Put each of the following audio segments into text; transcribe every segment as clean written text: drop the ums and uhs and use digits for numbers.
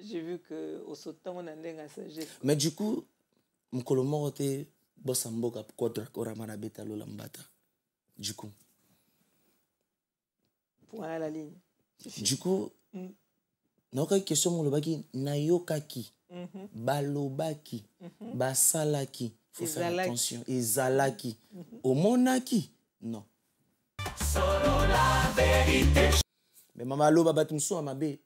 J'ai vu que au sautant on a une sagesse. Mais du coup, mon colombo était bossamboka quadra koramana beta lolambata. Du coup. Pour aller à la ligne. Du coup, notre question mon lobaki nayokaki, balobaki, basalaki. Faut faire attention. Ezalaki. Omonaki. Non. Solo la vérité. Mais maman loba batumso amabe.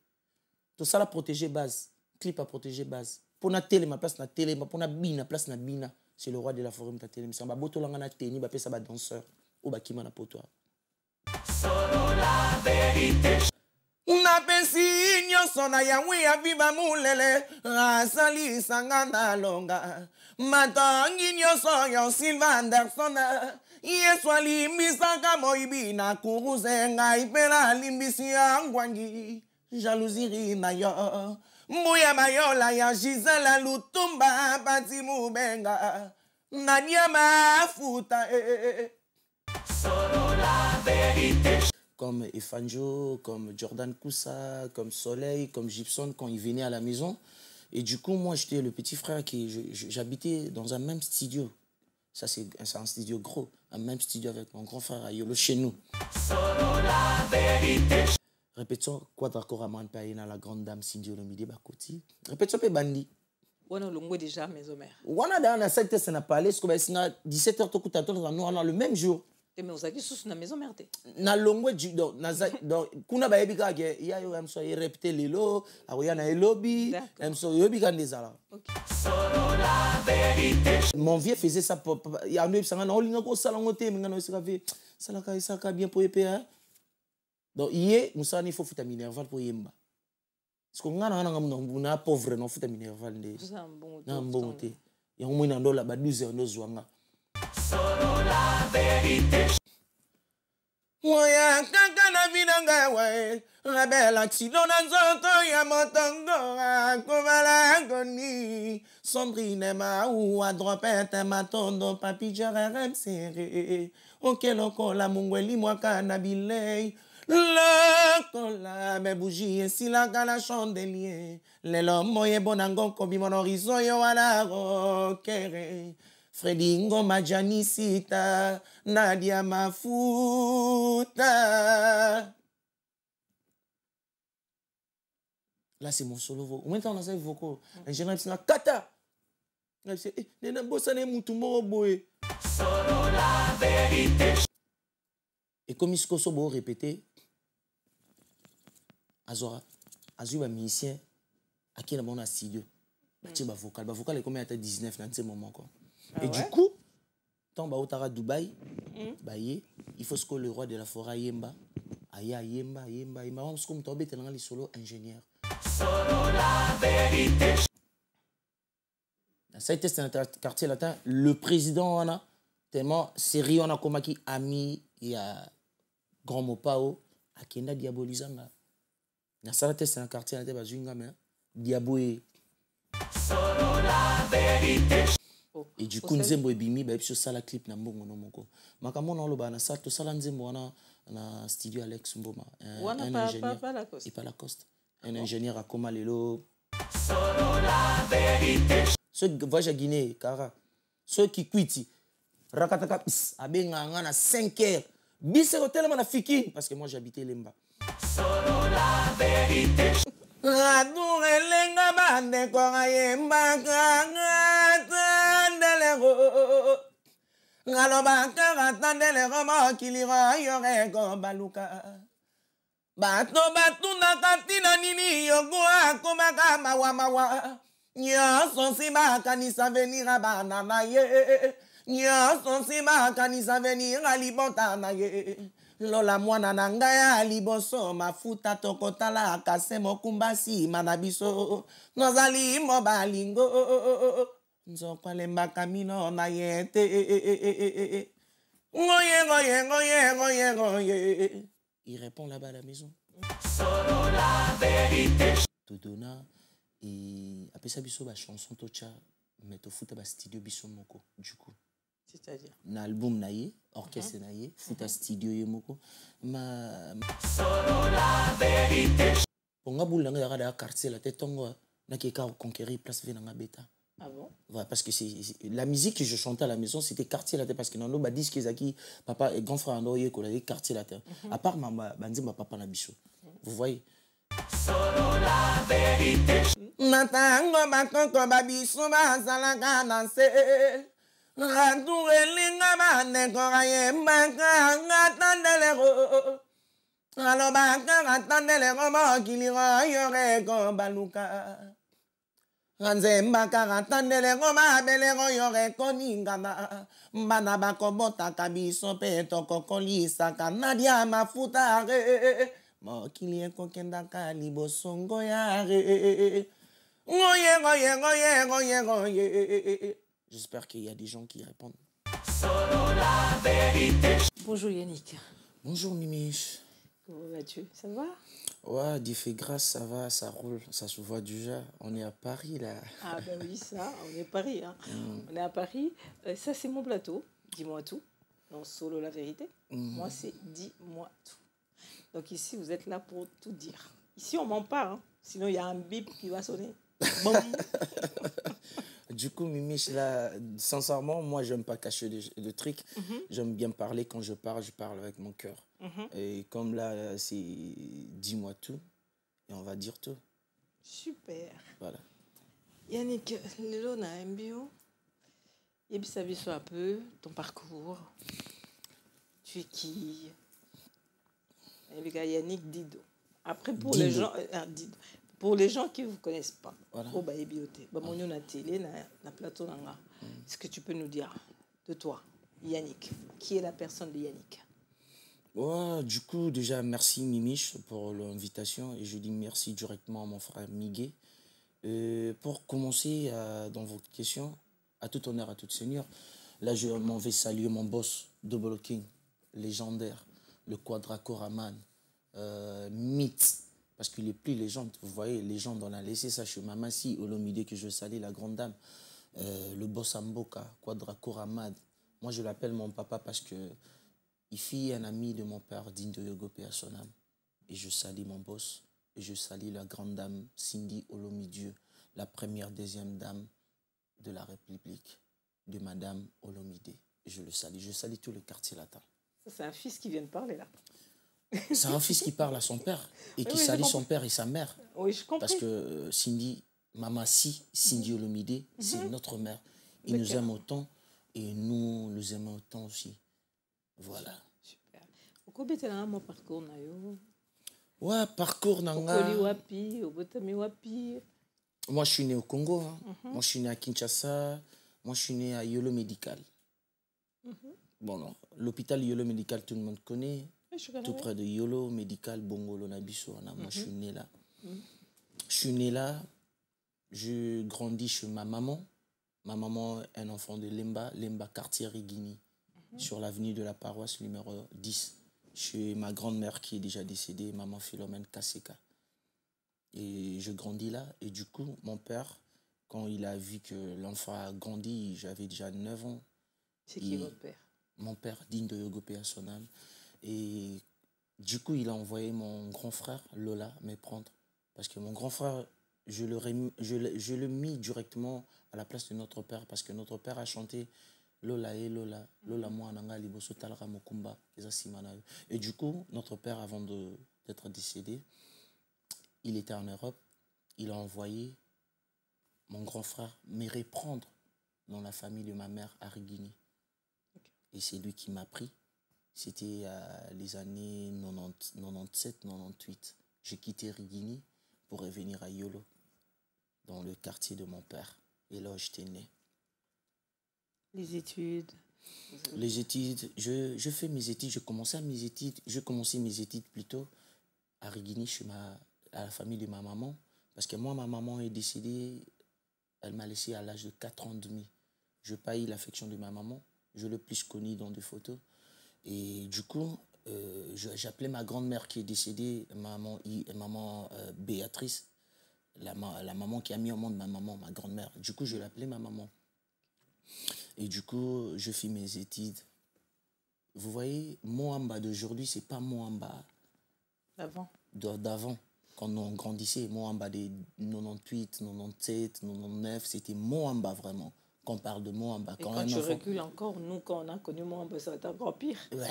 Tout ça la protéger base. Clip à protéger base. Pour na télé ma place na télé, pour na bina place na bina. C'est le roi de la forêt ta télé. Mais ça va boto langa na teni, ba pesa ba danseur. Ou ba kima na poto. Solo la vérité. Una pensi nyonso na yawe ya viva mulele asali sangana longa matangi nyonso yo Silva Anderson yesu alimbisaka moibi na kuruzenga ipela limbisi ya ngwangi jalousie na yo mbuya mayola ya Gisela Lutumba pati mubenga Nadia mafuta Solo la vérité. Comme Efanjo, comme Jordan Koussa, comme Soleil, comme Gibson quand ils venaient à la maison. Et du coup, moi, j'étais le petit frère qui... J'habitais dans un même studio. Ça, c'est un studio gros. Un même studio avec mon grand frère Ayolo chez nous. Solo la vérité. Répétons, Quadracoraman Païna, la grande dame Cindy Olomide Bakoti. Répétons, Bandi. On a longo déjà, mes mères. On a dans la 7 heures, ça n'a pas allé. 17h, on a le même jour. Mais on a dit sous la maison merde. Na longwe donc kuna ba yebi ka ke ya yo am so répéter lelo awoya na lobby am so yobi kan desala. Solo la vérité. Mon vieux faisait ça il y a un sanga na olinga ko sala ngote minga no sika ve sala ka bien pour épée hein. Donc hier musani faut futa minerval pour yemba. Parce que ngana na pauvre no futa minerval ndé. Na mbongote. Ya ngomina ndola ba 12 heures no zwanga. Solo la vérité. Oya kaka na vinanga we rebela chidona nzoto ya motongo kovala goni Sandrine ma ou a dropette ma tondo papi jarem serré okeloko la mungweli mwaka na bilei la kola me bougie si la gala chandelier le lomo ye bonango kobi mon horizon yo ala rokere Freddy Ngoma Janisita Nadia Mafuta. Là c'est mon solo. Maintenant on a ça vocal. Un général c'est la kata. Là c'est nena bossa ne mutu mo boy. Solo la vérité. Et comme il se beau répéter Azora Azuba musicien à qui la mon studio. Ba vocal est combien à 19 dans ce moment quoi. Et du coup, tant que tu es à Dubaï, il faut que le roi de la forêt Yemba, Yemba, parce que tu es un solo ingénieur. Solo la vérité. Ça a été un quartier latin. Le président, on a tellement sérieux, on a comme qui ami, il y a Grand Mopao, à Kenda Diabolizanga. Ça a été un quartier latin, Diaboé. Solo la vérité. Et du coup nzembo ebimi ba biso sala clip na mbongo no moko makambo na loba na sa to sala nzembo na studio Alex Mboma un ingénieur et pas Lacoste un ingénieur à Koma lelo Solo la vérité ceux qui voyagent à Guinée Kara ceux qui quittent rakataka abenga nga na 5 heures bisero tellement na fiki parce que moi j'habitais Lemba Solo la vérité. Adour elenga bande kwa yemba kandelero ngaloba kandelero mo kilira yore go baluka bato batuna katina nini yogo akoma kama mawa nyoso siba kanisa venir bana na ye nyoso siba kanisa venir alibota na ye Lola mwana na ngaya liboso mafuta tokotala kase mokumbasi manabiso nozali mobalingo nzokwa lemba kamino na yete ngoye. Il répond là-bas à la maison. Solo la vérité. Todona et après ça biso ba chanson tocha mais to futa ba studio biso moko du coup. C'est-à-dire un album naïe, orchestre naïe, fout à studio yemoko. Solo la vérité. On a boule dans le quartier la tête tongo. qui a conquéri place Venanga Beta. Ah bon? Voilà, parce que la musique que je chantais à la maison, c'était quartier latin. Parce que dans nos disques, papa et grand frère Andoye, qu'on avait quartier latin. À part ma papa Nabicho. Vous voyez? Solo la vérité. Natango bakoko babiso bazalaka na se. Raturelinga banekora yembaka ngatandelero. Alobaka ngatandelero mokiliro yoreko baluka. Ranzemba karatandelero mabelero yoreko ningama. Mbana bakobota kabiso peto kokolisa kanadia mafutare. Mokili kokendaka libosongo yare. J'espère qu'il y a des gens qui répondent. Bonjour Yannick. Bonjour Mimiche. Comment vas-tu? Ça va? Ouais, Dieu fait grâce, ça va, ça roule, ça se voit déjà. On est à Paris là. Ah ben oui, ça, on est à Paris. Hein. On est à Paris. Ça, c'est mon plateau. Dis-moi tout. Non, solo la vérité. Moi, c'est dis-moi tout. Donc ici, vous êtes là pour tout dire. Ici, on ment pas. Hein. Sinon, il y a un bip qui va sonner. Bon. Du coup, Mimiche, là, sincèrement, moi, j'aime pas cacher le truc. J'aime bien parler. Quand je parle avec mon cœur. Et comme là, c'est dis-moi tout. Et on va dire tout. Super. Voilà. Yannick, lelo na MBO. Yebisa biso un peu ton parcours. Tu es qui? Yannick Dido. Après, pour Dido. les gens... Dido. Pour les gens qui ne vous connaissent pas, voilà. Na télé, na plateau nanga. Est-ce que tu peux nous dire de toi, Yannick? Qui est la personne de Yannick? Ouais, du coup, déjà, merci Mimiche pour l'invitation. Et je dis merci directement à mon frère Miguel. Pour commencer dans vos questions, à tout honneur, à tout seigneur, là, je m'en vais saluer mon boss, Double King, légendaire, le Quadracoraman, mythe. Parce qu'il est plus légende, vous voyez, légende, on a laissé ça chez Mamassi, Olomide, que je salue, la grande dame, le boss Amboka, Quadracoramad. Moi, je l'appelle mon papa parce que il fit un ami de mon père, digne de Yogopé à son âme. Et je salue mon boss, et je salue la grande dame Cindy Olomidieu, la première, deuxième dame de la République, de Madame Olomide. Et je le salue, je salue tout le quartier latin. Ça, c'est un fils qui vient de parler là. C'est un fils qui parle à son père et qui salue son père et sa mère. Oui, je comprends. Parce que Cindy, Mamassi, Cindy Olomide, c'est notre mère. Il nous aime autant et nous nous aimons autant aussi. Voilà. Super. Pourquoi tu as mon parcours? Ouais, parcours nanga. Moi, je suis né au Congo. Hein. Moi, je suis né à Kinshasa. Moi, je suis né à Yolo Médical. Bon, non. L'hôpital Yolo Médical, tout le monde connaît. Tout près de Yolo, Médical, Bongolo, Nabiso. Moi, je suis né là. Je suis né là. Je grandis chez ma maman. Ma maman est un enfant de Lemba, quartier Rigini, sur l'avenue de la paroisse numéro 10. Chez ma grand-mère qui est déjà décédée, maman Philomène Kaseka. Et je grandis là. Et du coup, mon père, quand il a vu que l'enfant a grandi, j'avais déjà 9 ans. C'est qui votre père? Mon père, digne de Yogopé à son âme. Et du coup, il a envoyé mon grand frère, Lola, me prendre. Parce que mon grand frère, je le mis directement à la place de notre père. Parce que notre père a chanté Lola et Lola, Lola moi nanga liboso talra mokumba. Et du coup, notre père, avant d'être décédé, il était en Europe. Il a envoyé mon grand frère me reprendre dans la famille de ma mère à Rigini. Et c'est lui qui m'a pris. C'était les années 97-98. J'ai quitté Rigini pour revenir à Yolo, dans le quartier de mon père. Et là, j'étais né. Les études? Les études, je fais mes études. J'ai commencé mes études plutôt à Rigini, à la famille de ma maman. Parce que moi, ma maman est décédée, elle m'a laissé à l'âge de 4 ans et demi. Je n'ai pas eu l'affection de ma maman. Je l'ai plus connue dans des photos. Et du coup, j'appelais ma grand-mère qui est décédée, maman Béatrice, la maman qui a mis au monde ma maman, ma grand-mère. Du coup, je l'appelais ma maman. Et du coup, je fais mes études. Vous voyez, Moamba d'aujourd'hui, ce n'est pas Moamba d'avant. d'avant. quand on grandissait, Moamba des 98, 97, 99, c'était Moamba vraiment. Quand on parle de Moamba. Et quand tu recules encore, nous, quand on a connu Moamba, ça va être encore pire. Ouais,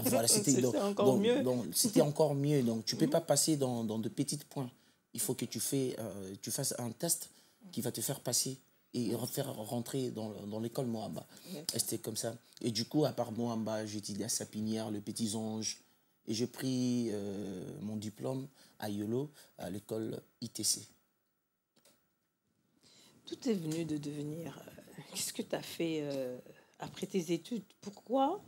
voilà, c'était encore mieux. C'était encore mieux. Donc, tu ne peux pas passer dans de petits points. Il faut que tu fasses un test qui va te faire passer et faire rentrer dans l'école Moamba. Et c'était comme ça. Et du coup, à part Moamba, j'étais à Sapinière, le Petits Anges. Et j'ai pris mon diplôme à Yolo, à l'école ITC. Tout est venu de devenir. Qu'est-ce que tu as fait après tes études? Pourquoi?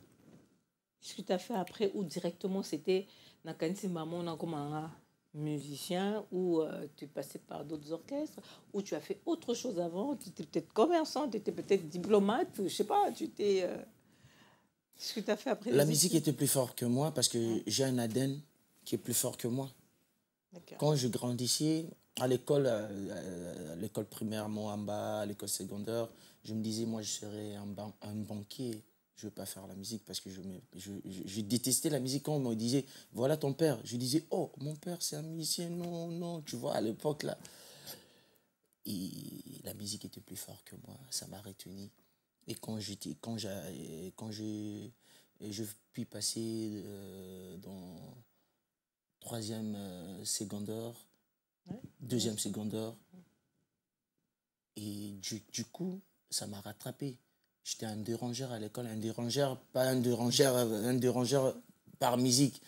Qu'est-ce que tu as fait après? Ou directement c'était Nakansi Maman comme un musicien, ou tu es passé par d'autres orchestres, ou tu as fait autre chose avant? Tu étais peut-être commerçant, tu étais peut-être diplomate, je ne sais pas, tu t'es... Qu'est-ce que tu as fait après? La musique était plus forte que moi parce que j'ai un ADN qui est plus fort que moi. Quand je grandissais, à l'école primaire Moamba, à l'école secondaire, je me disais, moi, je serais un banquier. Je ne veux pas faire la musique parce que je détestais la musique. Quand on me disait, voilà ton père, je disais, oh, mon père, c'est un musicien. Non, non, tu vois, à l'époque, là. Et la musique était plus forte que moi. Ça m'a retenu. Et quand je puis passer dans troisième secondaire, deuxième secondaire, et du coup, ça m'a rattrapé. J'étais un dérangeur à l'école, pas un dérangeur par musique.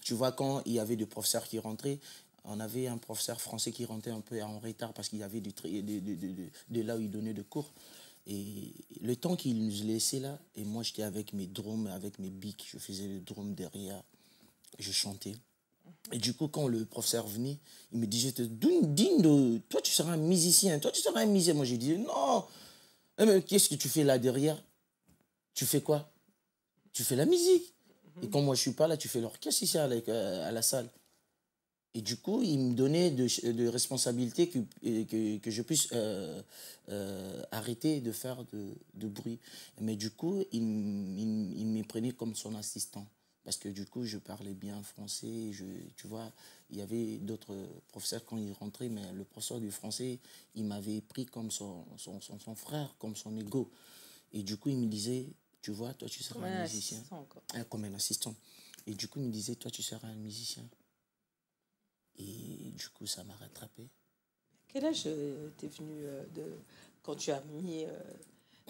Tu vois, quand il y avait des professeurs qui rentraient, on avait un professeur français qui rentrait un peu en retard parce qu'il y avait de là où il donnait des cours. Et le temps qu'il nous laissait là, et moi j'étais avec mes drums, avec mes bics, je faisais le drum derrière, je chantais. Et du coup, quand le professeur venait, il me disait, Dindo, toi tu seras un musicien, Moi je disais, non, mais qu'est-ce que tu fais là derrière? Tu fais quoi? Tu fais la musique. Et quand moi je suis pas là, tu fais l'orchestre ici à la salle. Et du coup, il me donnait de responsabilités que je puisse arrêter de faire de bruit. Mais du coup, il me prenait comme son assistant. Parce que du coup, je parlais bien français. Tu vois, il y avait d'autres professeurs quand ils rentraient, mais le professeur du français, il m'avait pris comme son frère, comme son ego. Et du coup, il me disait, tu vois, toi, tu seras un musicien. Comme un assistant. Et du coup, il me disait, toi, tu seras un musicien. Et du coup, ça m'a rattrapé. Quel âge t'es venu quand tu as mis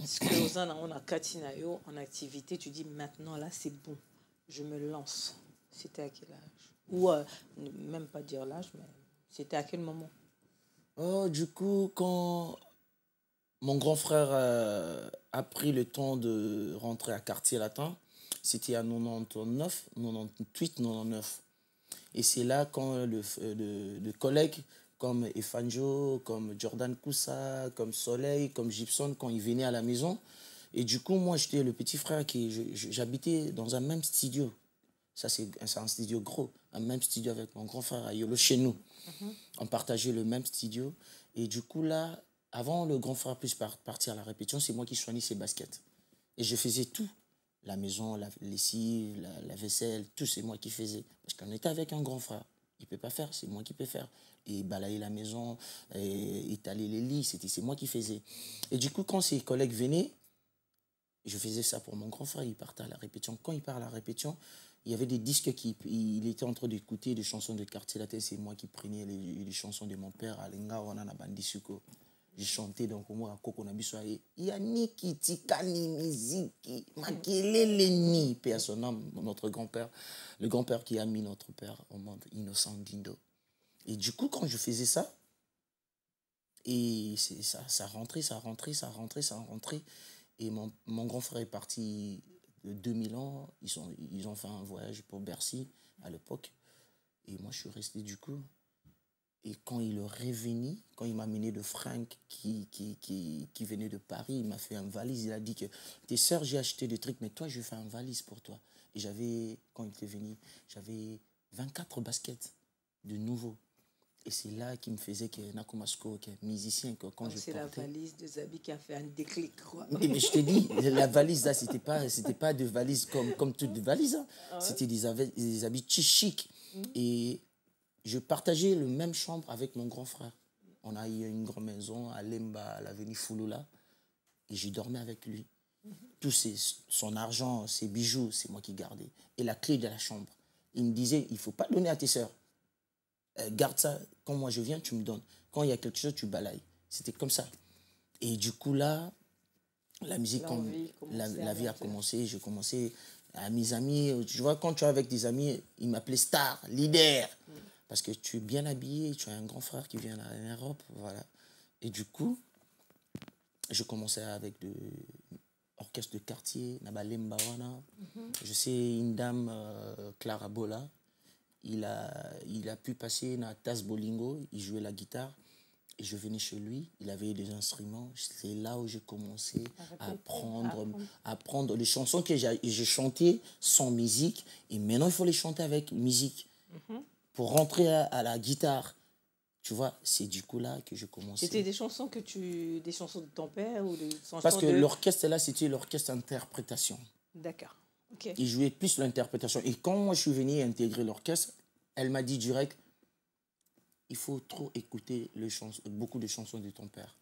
ce que on a Katinayo en activité, tu dis maintenant là c'est bon, je me lance. C'était à quel âge? Ou même pas dire l'âge, mais c'était à quel moment? Oh, du coup, quand mon grand frère a pris le temps de rentrer à Quartier Latin, c'était à 99, 98, 99. Et c'est là quand le collègue comme Efanjo, comme Jordan Koussa, comme Soleil, comme Gibson, quand ils venaient à la maison. Et du coup, moi, j'étais le petit frère j'habitais dans un même studio. Ça, c'est un studio gros, un même studio avec mon grand frère à Yolo, chez nous. On partageait le même studio. Et du coup, là, avant le grand frère puisse partir à la répétition, c'est moi qui soignais ses baskets. Et je faisais tout. La maison, la lessive, la vaisselle, tout, c'est moi qui faisais. Parce qu'on était avec un grand frère. Il ne peut pas faire, c'est moi qui peux faire. Et balayer la maison, et étaler les lits, c'est moi qui faisais. Et du coup, quand ses collègues venaient, je faisais ça pour mon grand frère, il partait à la répétition. Quand il part à la répétition, il y avait des disques il était en train d'écouter des chansons de Quartier Latin. C'est moi qui prenais les chansons de mon père, Alenga, Wanana, Bandisuko. J'ai chanté donc moi à Koko Nabisoaye. Yaniki Tikani Miziki Makelele Ni, paix à son âme, notre grand-père, le grand-père qui a mis notre père au monde, Innocent Dindo. Et du coup, quand je faisais ça, et ça rentrait. Et mon grand frère est parti de 2000 ans. Ils ont fait un voyage pour Bercy à l'époque. Et moi, je suis resté du coup. Et quand il est revenu, quand il m'a amené de Franck qui venait de Paris, il m'a fait un valise. Il a dit que tes sœurs, j'ai acheté des trucs, mais toi, je vais faire un valise pour toi. Et quand il était venu, j'avais 24 baskets de nouveau. Et c'est là qu'il me faisait que Nakumasko, qui est musicien, que quand je portais... C'est la valise de Zabi qui a fait un déclic, quoi. Mais je te dis, la valise là, c'était pas de valise comme toutes les valises. Hein. Ouais. C'était des habits chic. Et je partageais le même chambre avec mon grand frère. On a eu une grande maison à Lemba, à l'avenue Fouloula. Et je dormais avec lui. Tout son argent, ses bijoux, c'est moi qui gardais. Et la clé de la chambre. Il me disait, il ne faut pas donner à tes sœurs. Garde ça. Quand moi je viens, tu me donnes. Quand il y a quelque chose, tu balayes. C'était comme ça. Et du coup, là, la musique, la vie a commencé. J'ai commencé à mes amis. Tu vois, quand tu es avec des amis, ils m'appelaient star, leader. Parce que tu es bien habillé, tu as un grand frère qui vient en Europe. Voilà. Et du coup, je commençais avec l'orchestre de quartier, Nabalemba Wana. Je sais, une dame, Clara Bola, il a pu passer dans Tas Bolingo, il jouait la guitare. Et je venais chez lui, il avait des instruments. C'est là où j'ai commencé à apprendre les chansons que j'ai chantées sans musique. Et maintenant, il faut les chanter avec musique. Pour rentrer à la guitare. Tu vois, c'est du coup là que je commençais. C'était des chansons des chansons de ton père ou des chansons Parce que l'orchestre là, c'était l'orchestre interprétation. D'accord. Okay. Il jouait plus l'interprétation. Et quand moi je suis venu intégrer l'orchestre, elle m'a dit direct, il faut trop écouter beaucoup de chansons de ton père.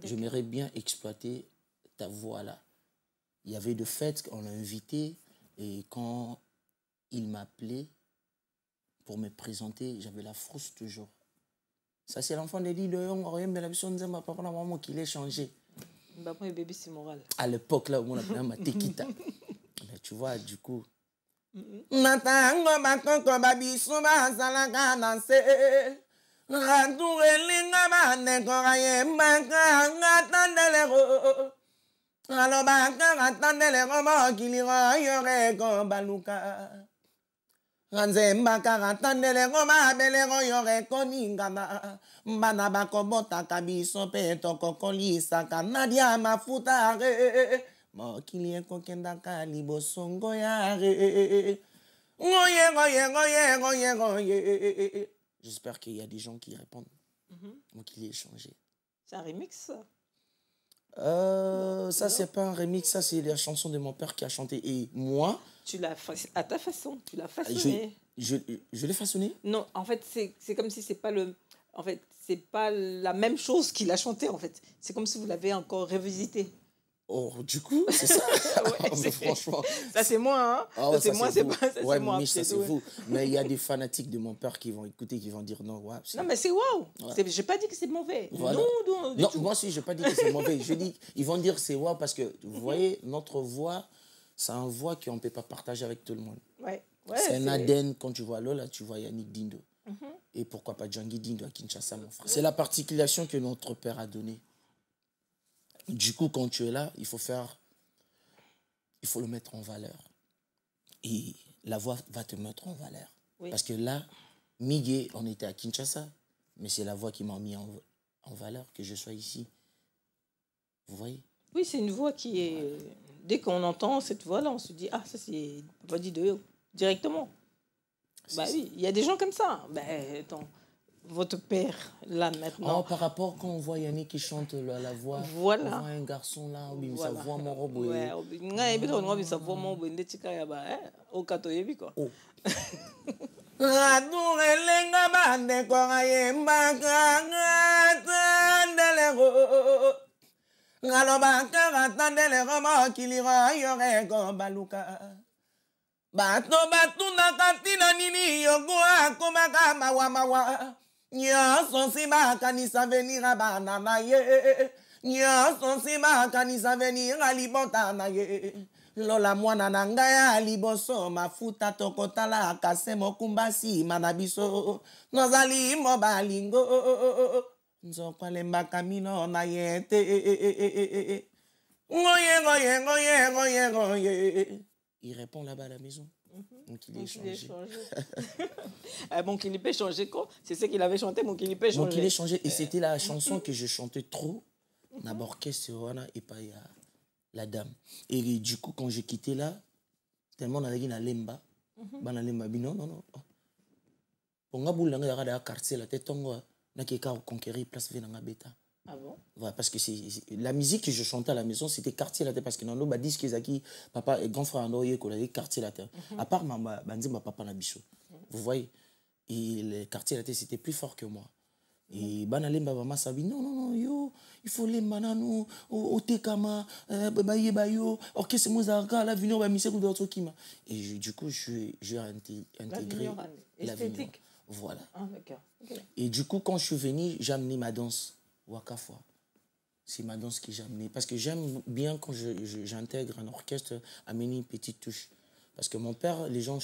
J'aimerais bien exploiter ta voix là. Il y avait de fêtes, on l'a invité, et quand il m'appelait pour me présenter, j'avais la frousse toujours. Ça, c'est l'enfant de l'île de Yong, mais la personne de papa, maman qui l'a changé. Maman et bébé, c'est moral. À l'époque, là, où on appelait ma tequita. Mais tu vois, du coup. Nzemba karatandele ngoma belero yore koningama mbana bakobota kabiso pe tokokolisa kanadia mafuta mokili ekokenda kalibo songo yare ngoye. J'espère qu'il y a des gens qui répondent. Mokili est changé. C'est un remix ça? Ça c'est pas un remix, ça c'est la chanson de mon père qui a chanté. Et moi, tu l'as à ta façon, tu l'as façonné. Je l'ai façonné? Non, en fait c'est comme si c'est pas la même chose qu'il a chanté en fait. C'est comme si vous l'avez encore revisité. Oh, du coup, c'est ça. Ouais, mais franchement, ça c'est moi, hein. Oh, c'est moi, c'est pas ça, ouais, c'est moi. Mais ça c'est vous. Mais il y a des fanatiques de mon père qui vont écouter, qui vont dire non, ouais. Non, mais c'est waouh. Ouais. J'ai pas dit que c'est mauvais. Voilà. Non, moi aussi, j'ai pas dit que c'est mauvais. Je dis, ils vont dire c'est waouh parce que vous voyez, notre voix, c'est une voix qu'on ne peut pas partager avec tout le monde. Ouais. C'est un Aden, quand tu vois Lola, tu vois Yannick Dindo. Et pourquoi pas Djangi Dindo à Kinshasa, mon frère. C'est la particularité que notre père a donnée. Du coup, quand tu es là, il faut le mettre en valeur. Et la voix va te mettre en valeur. Oui. Parce que là, Miguel, on était à Kinshasa, mais c'est la voix qui m'a mis en valeur que je sois ici. Vous voyez? Oui, c'est une voix qui est... Voilà. Dès qu'on entend cette voix-là, on se dit, ah, ça c'est Papa Dido, directement. Bah oui, il y a des gens comme ça. Bah, attends, votre père, là, maintenant... Oh, par rapport quand on voit Yannick qui chante la voix, voilà. On voit un garçon là, sa voix mon robe. Ouais, sa voix mon robe, oh. Bato batuna katina nini yogoa komaka mawa nyoso siba kanisa venira bana na ye nyoso siba kanisa venira libota na ye lola mwana na ngai liboso mafuta tokotala kase mokumbasi manabiso nozali mobalingo nzokolemba kamino na yete ngoye. Il répond là-bas à la maison. Mon Kili changé. Mon Kili peut changer quoi? C'est ce qu'il avait chanté, Mon Kili peut changer. Mon Kili changé. Et c'était la chanson que je chantais trop. N'aborquestre et pas la dame. Et du coup, quand j'ai quitté là, tellement on avait dit na lemba. Bana lemba non. On a boule dans quartier la tête tongo na keka conquérir place venanga beta. Ah bon? Ouais, parce que la musique que je chantais à la maison, c'était quartier latin. Parce que dans nos disques, ils papa et grand frère Andoye, qu'on avait quartier latin. À part ma papa na bichot. Vous voyez? Et le quartier latin, c'était plus fort que moi. Et Banalemba Mama Sabi, non, non, non, yo, il faut les manano, au Tekama, Baye Bayo, Orchestre Mozarka, la Vignon, Bamise d'autres Kima. Et du coup, j'ai intégré la Vignon. Voilà. Ah, d'accord. Okay. Et du coup, quand je suis venu, j'ai amené ma danse, Wakafwa. C'est ma danse que j'ai amenée. Parce que j'aime bien quand j'intègre un orchestre, amener une petite touche. Parce que mon père, les gens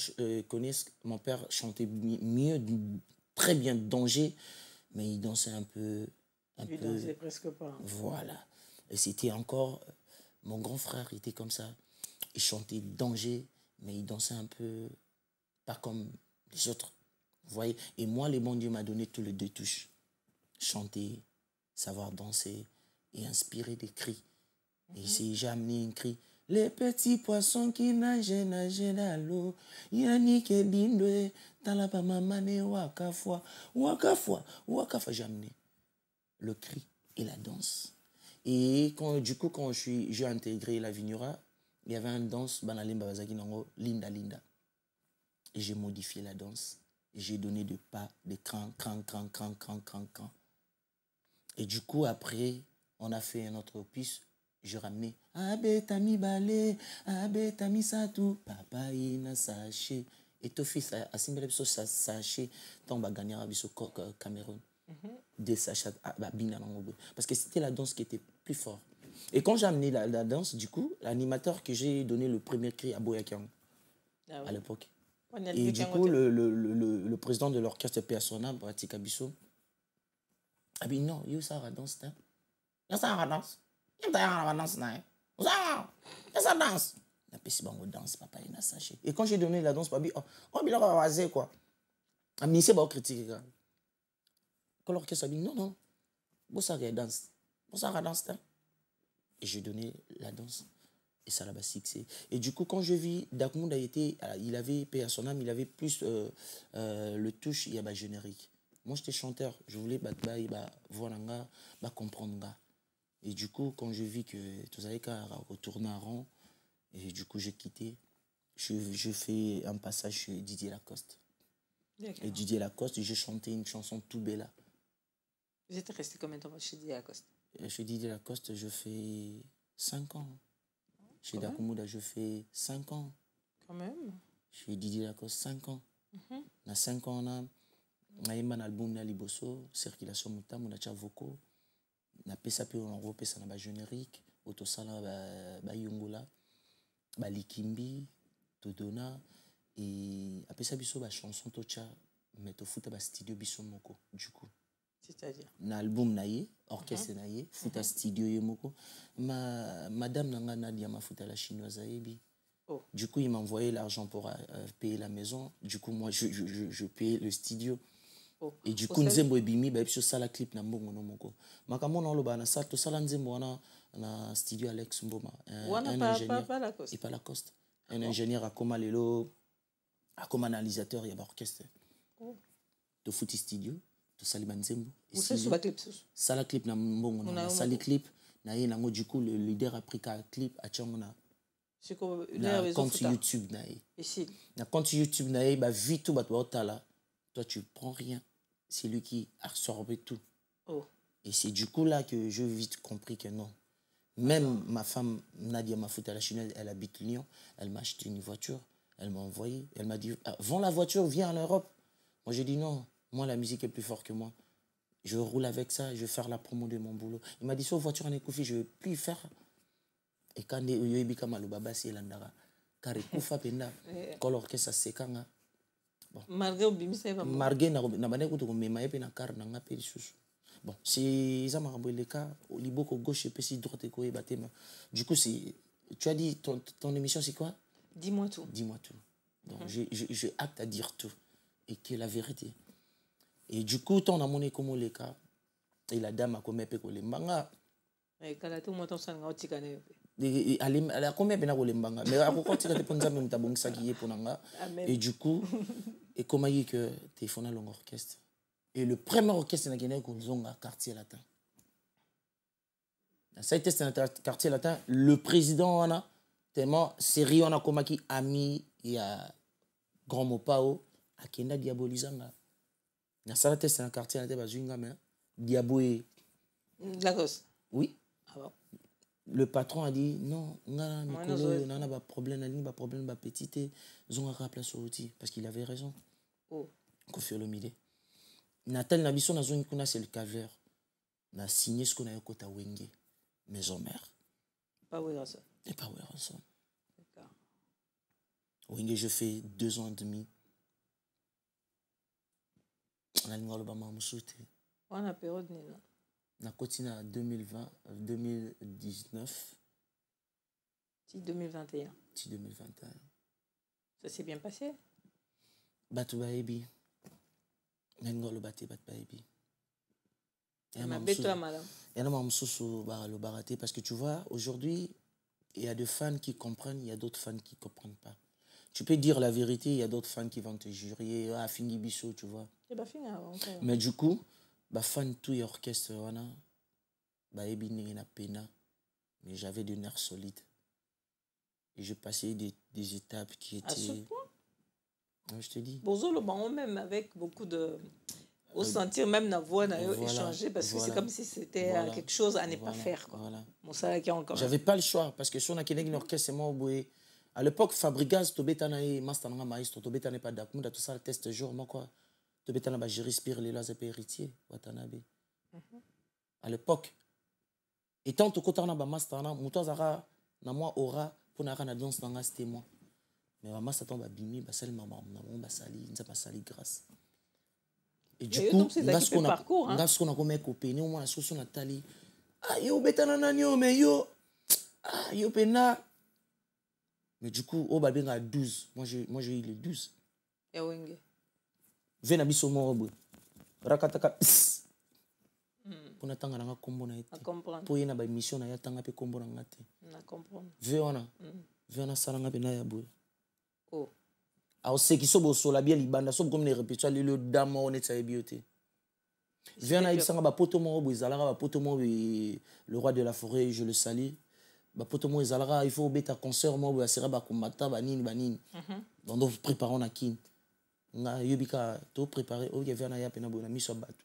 connaissent, mon père chantait mieux, très bien, danger, mais il dansait un peu... Il dansait presque pas. Voilà. Et c'était encore... Mon grand frère était comme ça. Il chantait danger, mais il dansait un peu... Pas comme les autres. Vous voyez? Et moi, le bon Dieu m'a donné tous les deux touches. Chanter, savoir danser et inspirer des cris. Et si j'ai amené un cri... Les petits poissons qui nagent dans l'eau, Yannick et Lindwe, Talabamamane, Wakafwa, Wakafwa, Wakafwa, j'ai amené le cri et la danse. Et du coup, quand j'ai intégré la Vignora, il y avait une danse, Banalimba Bazaki Nango, Linda Linda. Et j'ai modifié la danse. Et j'ai donné des pas, des crans, crans, crans, crans, crans, crans, crans. Et du coup, après, on a fait un autre opus. Je ramenais Abe Tami Balé, Abe Tami Satou, Papa Ina Saché. Et ton fils a simulé ça sachet, tombe à gagner à Cameroun. Des sachets à Bina. Parce que c'était la danse qui était plus forte. Et quand j'ai amené la danse, du coup, l'animateur que j'ai donné le premier cri à Boyakiang, à l'époque. Et du coup, le président de l'orchestre Persona, Bratika Bisso, a dit non, il y a ça la danse. Il y a ça la danse. Il y a ça la danse. Il y a ça la danse. La peste bango danse, papa, il a saché. Et quand j'ai donné la danse, papa, oh, il a rasé quoi. A mis c'est pas critique. Quand l'orchestre a dit non, non, vous savez la danse. Vous savez la danse. Et j'ai donné la danse. Et ça l'a succès. Et du coup, quand je vis, Dakmoud a été, il avait, paix à son âme, il avait plus le touche, il y a générique. Moi, j'étais chanteur. Je voulais voir un gars, comprendre. Et du coup, quand je vis que tout savez qu'à retourner à rang, et du coup, j'ai quitté. Je fais un passage chez Didier Lacoste. Et Didier Lacoste, j'ai chanté une chanson tout bella. Vous êtes resté combien de temps chez Didier Lacoste? Chez Didier Lacoste, je fais 5 ans. Chez Dakmoud, je fais 5 ans. Quand même. Chez Didier Lacoste, 5 ans. Dans 5 ans, on a un album na liboso, circulation mutam, on a déjà vocaux. Na pesa pe on a pesa na ba générique, autosala ba yongola, ba likimbi, todona et a pesa biso ba chanson tocha, mais to futa ba studio biso moko du coup. C'est-à-dire na album naie, orchestre naie, futa studio yemoko. Madame nanga Nadia mafuta la chinoise ayebi. Oh. Du coup, il m'a envoyé l'argent pour payer la maison. Du coup, moi, je payais le studio. Oh. Et du coup, Nzembo ebimi, bah, sur ça la clip na mbongo no moko. Makamon on lo ba na sa to sala Nzembo na studio Alex Mboma. Un ingénieur. Pas Lacoste. Et pas Lacoste. Un ingénieur à Koma Lelo, à Koma analysateur, il y a orchestre. Oh. To fouti studio, to sali Nzembo. Vous savez sur la clip ça la clip na mbongo no. Ça les clip na ye nango du coup le leader a pris ka clip a tchangona. C'est comme le compte YouTube na ye. Ici. Na compte YouTube na ye ba vite tout ba tala. Toi tu prends rien. C'est lui qui absorbe tout. Oh. Et c'est du coup là que j'ai vite compris que non. Même ma femme, Nadia Mafouta, la chinoise, elle habite Lyon. Elle m'a acheté une voiture. Elle m'a envoyé. Elle m'a dit, vends la voiture, viens en Europe. Moi, j'ai dit non. Moi, la musique est plus forte que moi. Je roule avec ça. Je vais faire la promo de mon boulot. Il m'a dit, sur voiture en écouffi, je ne vais plus faire. Et quand il y a eu Kama Lubaba, c'est l'andara. Car il koufa penda. Quand l'orchestre s'est kanga. Malgré malgré na bane ko to mema epe na car na ngape lisusu. Bon, c'est ça m'a le cas au liboko gauche et puis droite ko e batema. Du coup c'est tu as dit ton émission c'est quoi? Dis-moi tout. Dis-moi tout. Donc j'ai hâte à dire tout et que la vérité. Et du coup ton amone comme le cas et la dame a comme pe ko le mbanga. Et kala to mo ton sanga otikane. Elle a combien de lembanga mais à quoi tu as pensé même ta bonne sakiye pour nanga. Et du coup et comment il que tu fais un orchestre et le premier orchestre n'a gagné qu'on zonga quartier latin. Ça a été un quartier latin le président on a tellement sérieux on a comme qui ami il y a grand mopao à Kenda diabolisanga Na sala test na quartier na te bazwinga mais diaboué. Lagos. Oui. Ah bon. Le patron a dit non, on a un problème, on a un problème, on petit, ils ont un place au outil parce qu'il avait raison. Oh. Kofi Olomide. Natal Nabiso na zone kuna c'est le calvaire. Na signé ce qu'on a eu côté Wenge, maison mère. Pas Werason. Et pas Werason. D'accord. Wenge, je fais 2 ans et demi. On a l'ingalo ba mamusute. On a période nina. Na kotina 2020, 2019. Si 2021. Si 2021. Ça s'est bien passé? Batu baebi. N'ingalo bate bat baebi. Madame. Il y en a le baraté parce que tu vois, aujourd'hui, il y a des fans qui comprennent, il y a d'autres fans qui ne comprennent pas. Tu peux dire la vérité, il y a d'autres fans qui vont te jurer, ah, Fingi Bisso, tu vois. Mais du coup, fan tout et orchestre, mais j'avais des nerfs solides. Et je passais des étapes qui étaient... À ce point? Je te dis. Bonjour, même avec beaucoup de... Au sentir même la voix n'a échangé parce que c'est comme si c'était quelque chose à ne pas faire. Quoi. Voilà. J'avais pas le choix parce que si on a une orchestre, c'est moi. À l'époque, Fabrigaz, Tobetanae, Mastanga Maestro, Tobetane pas d'Akmunda, tout ça, le test jour, moi quoi. Tobetana, je respire les laser héritier, Watanabe. À l'époque, étant tout côté na Mastana, Moutazara, na moi aura, pour na na danse dans c'était moi. Mais maman s'attend à bimi, basali maman, na sali, nza basali grâce. Et du coup, on a comme copain, on a sous son tali. Ah yo betana nanyo mais yo yo pena. Mais du coup, au babin à 12. Moi j'ai eu les 12. Et wenge. Vena biso mo rakataka. Pour n'attendre nga kombo na été. Pour y na ba mission na yatanga pe kombo na ngate. Na comprendre. Veona saranga pe na ya boy. Oh. Alors c'est qui sont sur la bien libanda sont comme les répétitions le dame on est ça bioté. Viens ibsanga ba potomo bozalaka ba potomo le roi de la forêt je le salue. Ba potomo ezalaka il faut beta concert mo ba sera ba combattant ba nini. Donc nous préparons na kin. Nga yobika to préparer o vient na ya pena bona miso batu.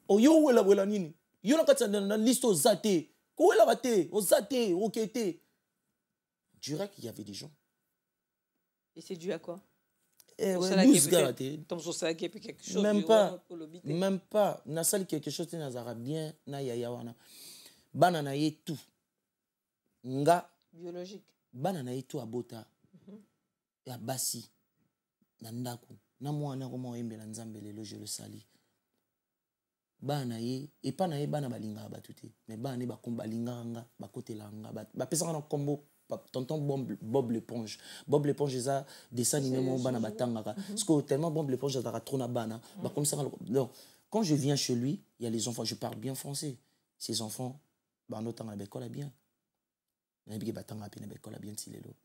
O yo wela nini. Yo na kata na liste aux athées. Ko wela bate aux athées au kete. Direct il y avait des gens. Et c'est dû à quoi? Même pas. Na sali quelque chose na zara bien na yaya wana. Bana na ye tout. Nga biologique. Bana na ye tout abota. Ya basi. Na ndaku. Na mwana ko mo yembe na nzambe lelo je le sali. Bana ye et pas na ye bana balinga ba tuté. Mais bana ne ba kombalinga nga ba kotela nga ba pesa na kombo tonton Bob l'éponge. Bob l'éponge est un dessin animé mon bana batangaka. Parce que tellement Bob l'éponge a trop na bana. Bah comme ça donc quand je viens chez lui, il y a les enfants, je parle bien français. Ces enfants bah notamment à l'école bien. Na bi batanga pe na l'école bien tilelo.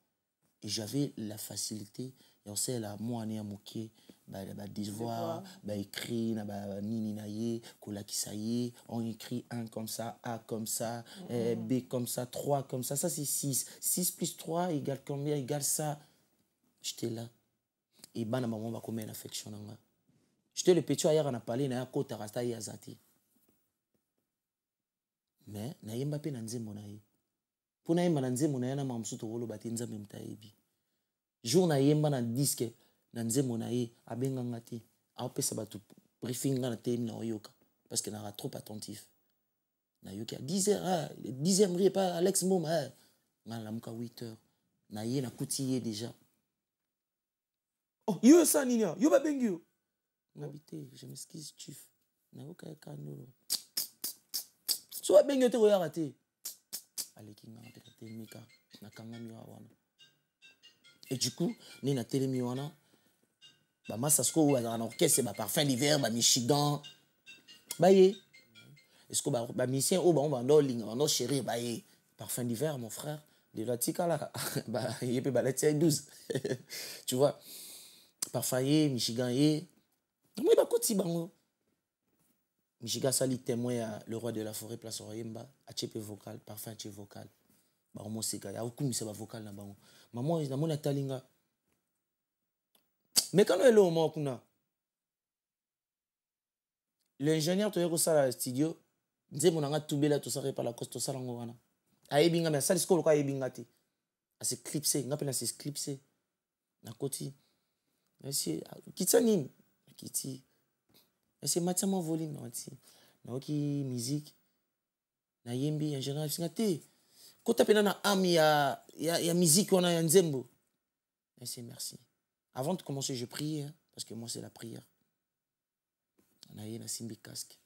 Et j'avais la facilité et on sait la moi né à moquer bah devoir bah écrit na ba nini na ye kola kisaye on écrit 1 comme ça A comme ça B comme ça 3 comme ça c'est 6 plus 3 égale combien égale ça. J'étais là et bana maman va comme une affection nga j'étais le petit ailleurs on a parlé na kota rasta ya zati mais na yemba pe na nzembo na ye pour na yemba na nzembo na yana mamsuto wolo batenza memtaebi jour na yemba na disque na nzembo na ye abenga ngati apesa batu briefing na temi na oyoka parce que na trop attentif na yoka 10h 10h brille pas Alex Moma na la muka 8h na ye na kuti déjà oh yo ça nina yo ba bengi yo na bité je m'excuse chif na yoka ka no so ba bengi te ko ya raté aleki nga pe te mika na kanga mi wana. Et du coup, ni na télémi wana ba masasko ou na orchestre ba parfum d'hiver ba Michigan ba ye est-ce que ba musicien ou ba on va ndolling on chéri ba ye parfum d'hiver mon frère de la tika là ba ye pe ba la tia 12 tu vois parfum ye Michigan ye moi ba koti bango Michigan sali témoin à le roi de la forêt place Oyemba a chepe vocal parfum chepe vocal ba mo sika ya okumisa ba vocal na bango maman na mona talinga mais quand elle est au kuna l'ingénieur toye kosala studio nzembo nanga tubela tosala par la cause tosala ngo wana ayebinga mais asali sikoyo lokola ayebinga te ase clipse nga mpe na se clipse nakoti esi kitisa nini akiti esi matia mo volume nakoti naoki musique nayembi ingénieur abisinga te kota pena na âme ya musique wana ya nzembo esi merci avant de commencer je prie hein, parce que moi c'est la prière naye nasimbi casque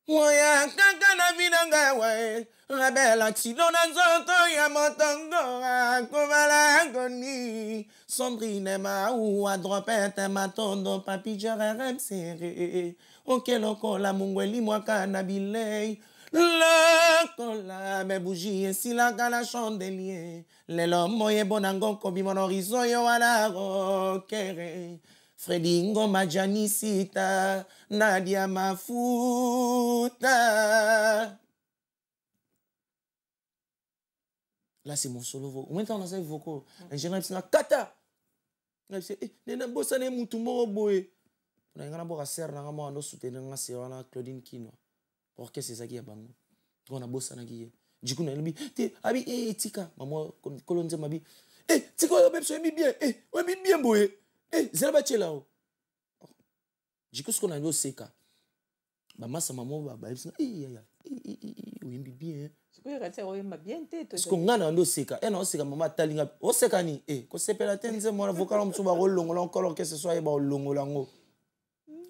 moya kaka na vina ngai wae rabela tilo na nzoto ya motongo akovala ngoni sombrine mau adropete matondo papi jararem serre okelokola mungweli mwaka na bilei lokola me bougie esilaka na chandelier lelo moyebo nango kobima na horizon yo wana rokere Freddy Ngoma Janisita Nadia Mafuta. Là c'est mon solo vocal. Maintenant on a ça vocal. Un général c'est la kata. Là c'est nena bossa ne mutu mo boye. On a ngana boka ser na ngamo ando soutenir nga c'est wana Claudine Kino. Pour que c'est ça qui est bango. On a bossa na giye. Du coup na lobi te abi tika maman kolonze mabi. Tika yo bebso mi bien. Oui bien boye. Zela là oh. Du coup ce qu'on a dit au seka. Ba massa maman ba ya oui bien. Parce qu'on a ando seka. Na seka maman talinga. O seka ni ko sepela tenze mo vocal mso ba rolongola encore que ce soit ba longola ngo.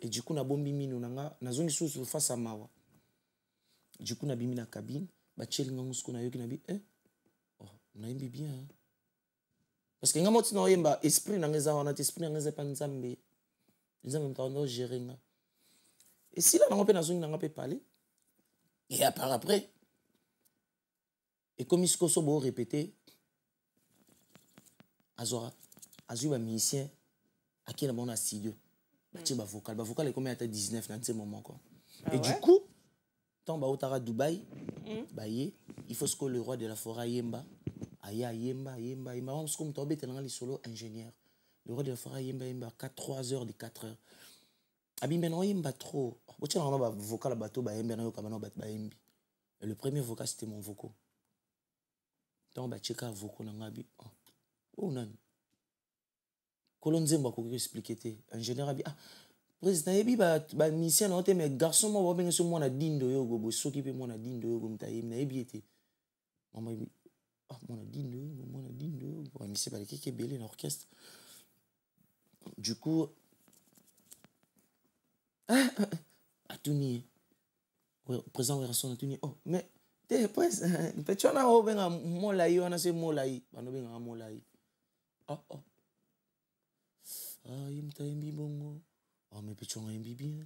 Et du coup na bombi mino nanga na zongi sous face à mawa. Du coup na bimi na cabine ba chelinga musko na yoki na bi oh na yimbi bien. Parce que ngamo tino yemba esprit na ngeza wana esprit na ngeza pa nzambe. Nzambe mtando gérer nga. Et si là on peut na zongi na ngapé parler. Et après et comme isko so bo répéter azora azu ba musicien akina mona studio. Ba vocal est comme à 19 dans ce moment quoi. Et du coup tant ba otara Dubaï ba il faut ce que le roi de la forêt yemba aya yemba on se comme tomber tellement les solo ingénieur le roi de la forêt yemba 3 heures de 4 heures abi maintenant yemba trop botia na ba vocal bateau ba yemba na yo kamano ba yembi et le premier vocal c'était mon vocal tant ba cheka vocal na ngabi oh nan kolonzemba ko expliquer te ingénieur abi président yebi ba mission na ote mais garçon mo ba benga so mo na dindo yo go bo soki pe mo na dindo yo go mtayemi na yebi ete maman yebi mon a dit bon mais c'est pas qui est belé l'orchestre du coup atuni présent version atuni oh mais te pues petit on a obenga molai on a c'est molai bano benga molai imta imbi bongo mais petit on a imbi bien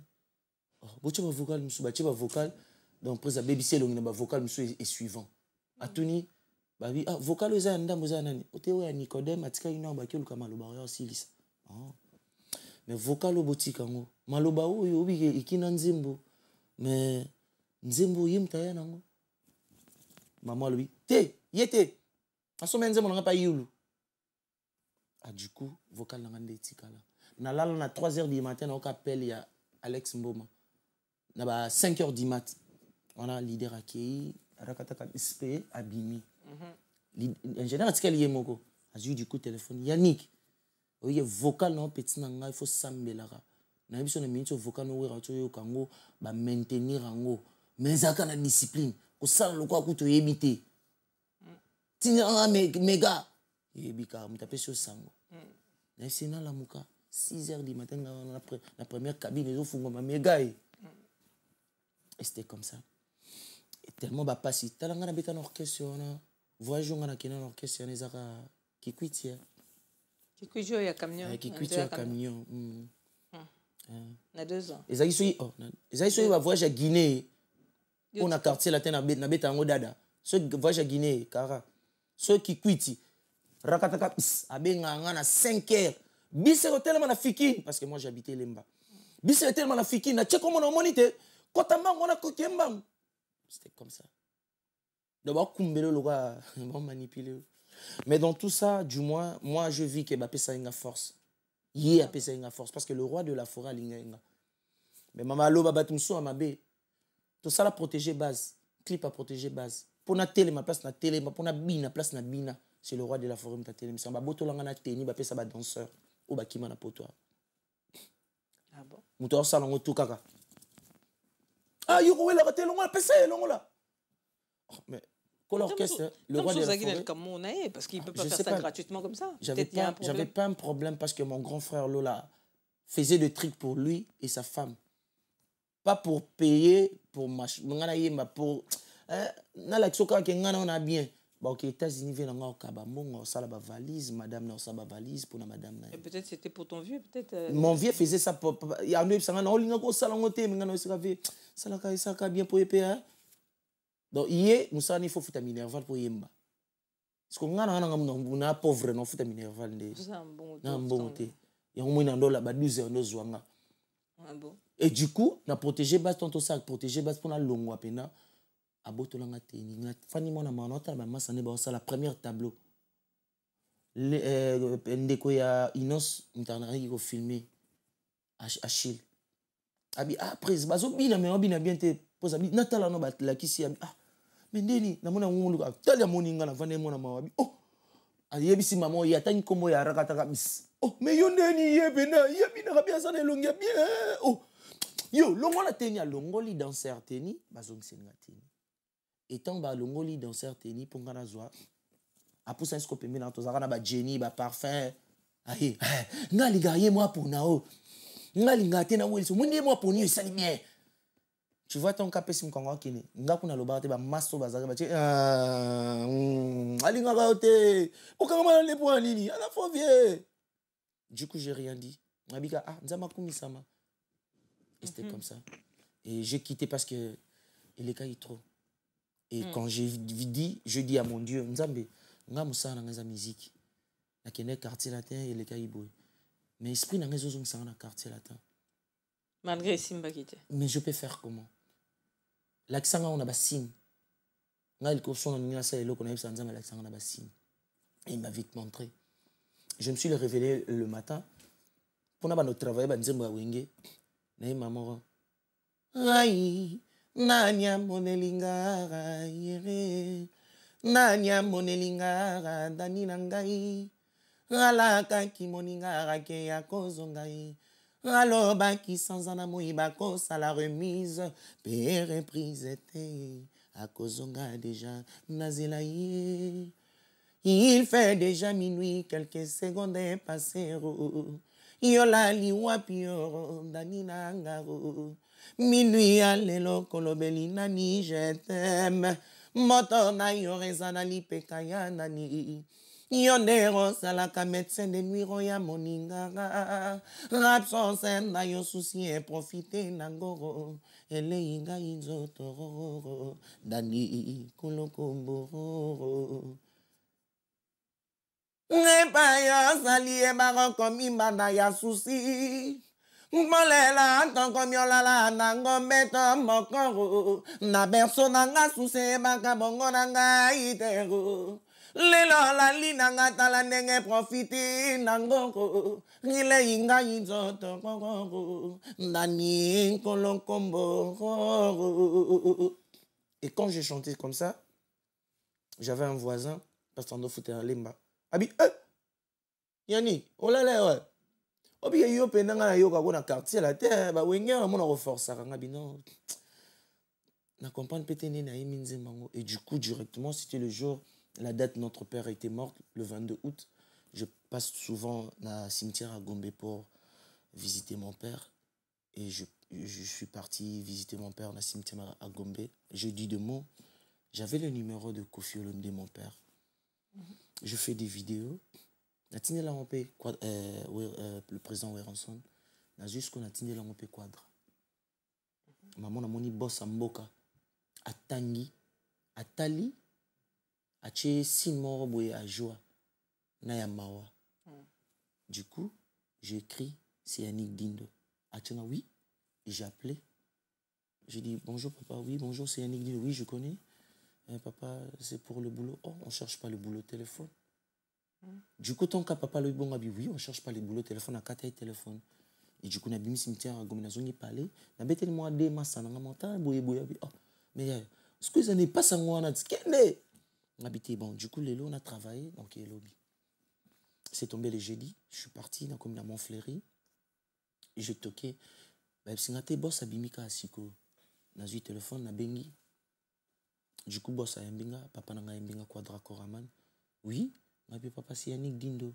boche ba vocal musu ba vocal donc président baby c'est long ba vocal musu est suivant atuni babi vocal eza ndambo za nani otewe ya Nicodème atika ina ba kioluka maloba ya silisa mais vocal obotika ngo maloba oyo obike ikina nzembo mais nzembo yimta ya nango maman lobi te yete asome nzembo nanga pa yulu du coup vocal nanga ndetika la na lala na 3h du matin na okapel ya Alex Mboma na ba 5h du mat on a leader akei rakataka sp abimi ingénieur atika lié moko azu du coup téléphone Yannick oye vocal na petit na nga il faut sambelara na biso na minute vocal no wera to yo kango ba maintenir ango mais aka na discipline ko sala lokwa kuto yebite tina mega yebika mutapesio sango na sina la muka 6h du matin na première cabine zo fungo ma mega et c'était comme ça et tellement ba passi talanga na beta na orchestre na voyage on a kena orchestre na zaka kikwitia kikwijo ya camion kikwitia ya camion na 2 ans ezali ba voyage à Guinée on a quartier latin na beta ngo dada ce voyage à Guinée kara ce kikwiti rakataka abenga nga na 5h bisero tellement na fiki parce que moi j'habitais Lemba bisero tellement na fiki na tcheko mona monite kotamba ngona kokemba c'était comme ça d'abord kumbelo loka bon manipuler mais dans tout ça du moins moi je vis que Mbappé ça une force a pesa une force parce que le roi de la forêt linga Mais maman lo baba tumso amabe. Tout ça la protéger base, clip à protéger base. Pour na télé ma place na télé, pour na bina place na bina. C'est le roi de la forêt ta télé. Mais ça ba boto langa na teni ba pesa ba danseur ou ba kima na poto. Ah bon. Muto ça lango tout kaka. Ah yo ko la télé longo la pesa longo la. Mais l'orchestre, le roi de la forêt. Parce qu'il ne peut pas faire ça gratuitement comme ça. J'avais pas un problème parce que mon grand frère Lola faisait des trucs pour lui et sa femme. Pas pour payer, pour pour na la soka ke ngana on a bien. Bah OK, États-Unis viennent en Okaba, mon ça la valise, madame na ça valise pour na madame na. Peut-être c'était pour ton vieux, peut-être. Mon vieux faisait ça pour il y a un ça ngana olinga ko sala ngote mais ngana ça ka bien pour épée hein. Donc hier nous ça il faut foutre minerval pour yemba. Parce que ngana na pauvre non foutre minerval ndé. C'est un bon. Na bon té. Il y a au moins na dola ba 12 euros zwanga. Ah bon. Et du coup, na protéger base tonto ça, protéger base pour na longo apena. Abotolanga teni. Fani mona manota ba masane ba ça la première tableau. Ndeko ya Inos internari ko filmer Achille. Abi après bazo bina mais bina bien te pose abi natala no ba la kisi abi ah mais ndeni na mona ngulu ka tali moninga na vane mona mawabi oh ayebisi mama ya tani kombo ya rakata bis oh mais yo ndeni yebena yebina ka bien ça na longia bien oh yo longola teni a longoli danseur teni bazong senga teni étant ba longoli danseur teni pour ngana zwa apusa esko pembe na tozaka na ba Jenny ba parfum ahi ngali gaye moi pour nao ngali ngate na welso mundi moi pour ni sali bien. Tu vois ton capé sim kongo kini ngaku na lobate ba maso bazaka ba ali ngaka ote okama le point nini ala fo vieux. Du coup j'ai rien dit ngabika ah nzama kumisama. Et c'était comme ça. Et j'ai quitté parce que il est caillé trop. Et quand j'ai dit, je dis à mon Dieu, Nzambe, nga musa na nga musique. Na kene quartier latin et le caillé boy. Mais esprit na nga zo zo na quartier latin. Malgré Simba qui était. Mais je peux faire comment? L'accent on a ba signe. Nga il cochon na ça et lo connaît ça Nzambe l'accent on a ba signe. Et il m'a vite montré. Je me suis réveillé le matin pour na ba notre travail ba Nzambe wa wenge. Na maman. Ai nanya monelinga yere nanya monelinga dani nangai alaka ki moninga ke ya kozongai aloba ki sanzana moiba ko sala remise pe reprise était à kozonga déjà nazelaye il fait déjà minuit quelques secondes est passé yola liwa pio dani nangaro minuit alelo kolobeli nani je t'aime moto na yoreza na lipeka ya nani yondero salaka médecin de nuit roya moninga absence na yo souci et profiter nangoro eleinga inzotoro dani kolokombo Ngepa yo sali e baroko mimba ya souci Molela tonko miolala nango beto mokoro na berso nanga suse baka bongo nanga itero lelo la lina ngatala ndenge profiti nango rile inga inzoto koro ndani kolonkombo. Et quand j'ai chanté comme ça, j'avais un voisin Pasteur Foute à Limba. Abi Yani, oh là là ouais. Obi yo pendanga na yo ka na quartier la terre ba wengera mona reforcer ka ngabino na comprendre péténé na yiminze mango. Et du coup directement c'était le jour la date notre père était mort le 22 août. Je passe souvent na cimetière à Gombe pour visiter mon père et je suis parti visiter mon père na cimetière à Gombe. Je dis deux mots. J'avais le numéro de Kofi Olomide mon père. Je fais des vidéos. Natine la rompé le président Weranson na jusqu'on natine la rompé quadra maman na moni boss mboka atangi atali ache simoro boye a joie na ya mawa. Du coup j'ai écrit c'est Yannick Dindo atena oui et j'ai appelé j'ai dit bonjour papa oui bonjour c'est Yannick Dindo oui je connais papa c'est pour le boulot oh on cherche pas le boulot téléphone. Du coup, ton cas, papa, le bon abi, oui, on cherche pas les boulots téléphone à 4 téléphone. Et du coup, na bimi cimetière à Gominazongi palais. Na beteli moi de massa na monta boye boye. Oh, mais ce que ça n'est pas ça moi na skende. Habité bon, du coup, Lélo on a travaillé donc il lobby. C'est tombé le jeudi, je suis parti comme dans Montfleury. Et j'ai toqué. Bah si ngate boss abimika asiko. Na zui téléphone na bengi. Du coup, boss a yambinga, papa na yambinga Quadra Coraman. Oui, ma papa c'est Yannick Dindo.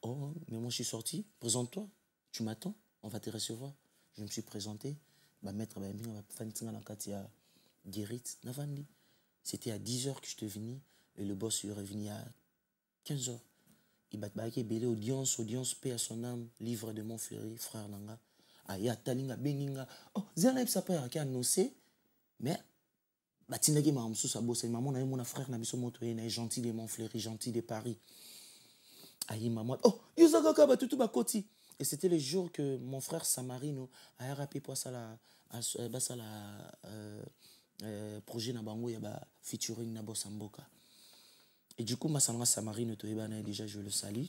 Oh, mais moi je suis sorti, présente-toi, tu m'attends, on va te recevoir. Je me suis présenté, bah maître bah yambinga va fantinga na katia Guérit Navandi. C'était à 10h que je te venu et le boss est revenu à 15h. Il bat baké belé audience paix à son âme, livre de Montfleury, frère nanga. Aya talinga beninga. Oh, zana ça pas qui annoncé mais batindaki ma msusa bosse maman na mon frère na biso moto na gentil de Montfleury, gentil de Paris. Aïe maman. Oh, yuzaka ka batutu bakoti. Et c'était le jour que mon frère Samarino a rappelé pour ça la projet na bango ya ba featuring na Bossamboka. Et du coup ma Samarino to ebana déjà je le salue.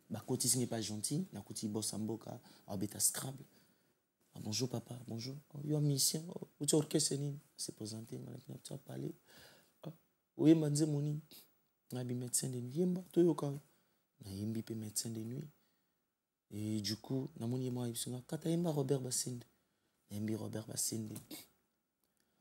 Bah côté ce n'est pas gentil, na côté Bossamboka, à beta Scrabble. Ah, bonjour papa, bonjour. Oh, yo musicien, ou tu orchestre ni, c'est présenté, tu as parlé. Oui, manze moni. Na bi médecin de nuit, yemba to yoka. Na yembi pe médecin de nuit. Et du coup, na moni moi ibsunga kata yemba Robert Bassende. Yembi Robert Bassende.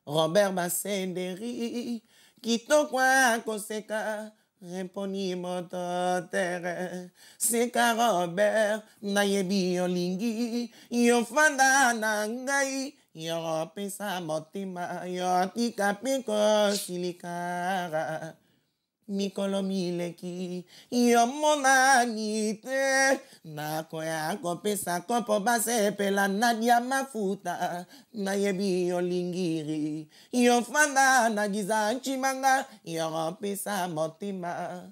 Robert Bassende ri kitokwa koseka. Répondis mon terre, c'est car Robert na yebi yolingi, yo fanda na ngai, yo pesa motima, yo tika peko silikara. Mikolo mileki, yo monanite, na koya kopesa kopo base pela nadia mafuta, na yebi yo lingiri, yo fanda na giza chimanga, yo pesa motima.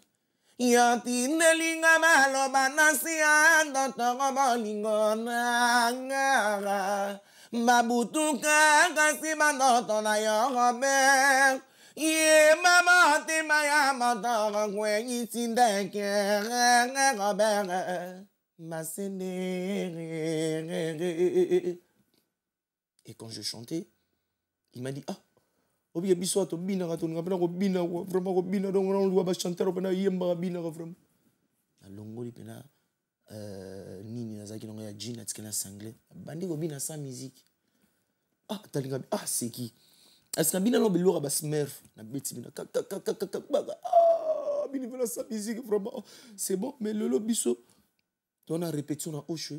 Yo tinelinga maloba nasi ando toko bolingo nangara, babutuka kasi bandoto na yo Robert. Ye mama te maya mata kwenye tindeke Robert Bassende. Et quand je chantais, il m'a dit ah obi biso to bina ka to ngapena ko bina ko vraiment ko bina donc on doit ba chanter opena yemba bina ka vraiment. Na longoli pena nini nazaki ngo ya jean atikena sanglais bandi ko bina sans musique. Ah talinga ah c'est qui? Est-ce que bina no belora ba smurf na beti bina ah bini vela sa musique vraiment c'est bon mais le biso on a répétition na Oche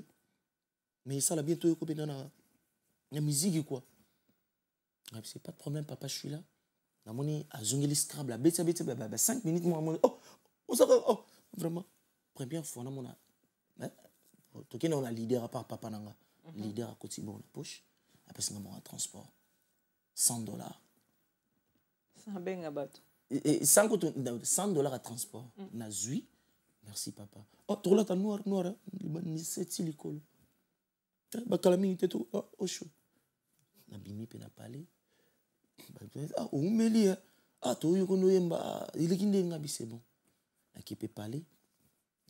mais ça la bientôt ko bina na musique quoi. C'est pas de problème papa je suis là. Na moni azongeli Scrabble la beti 5 minutes moi oh oh vraiment première fois na mona hein to on a leader à part papa nanga leader à côté bon la poche après c'est mon transport $100. C'est un ben abato. Et $100 à transport. Nazui. Merci papa. Oh, tu l'as noir. Ni c'est l'école. Bakalami était tout. Oh, chaud. Nabimi pe na parler. Ah, ou meli. Ah, tu yo kono yemba. Il est kinde ngabi c'est bon. Na qui peut parler.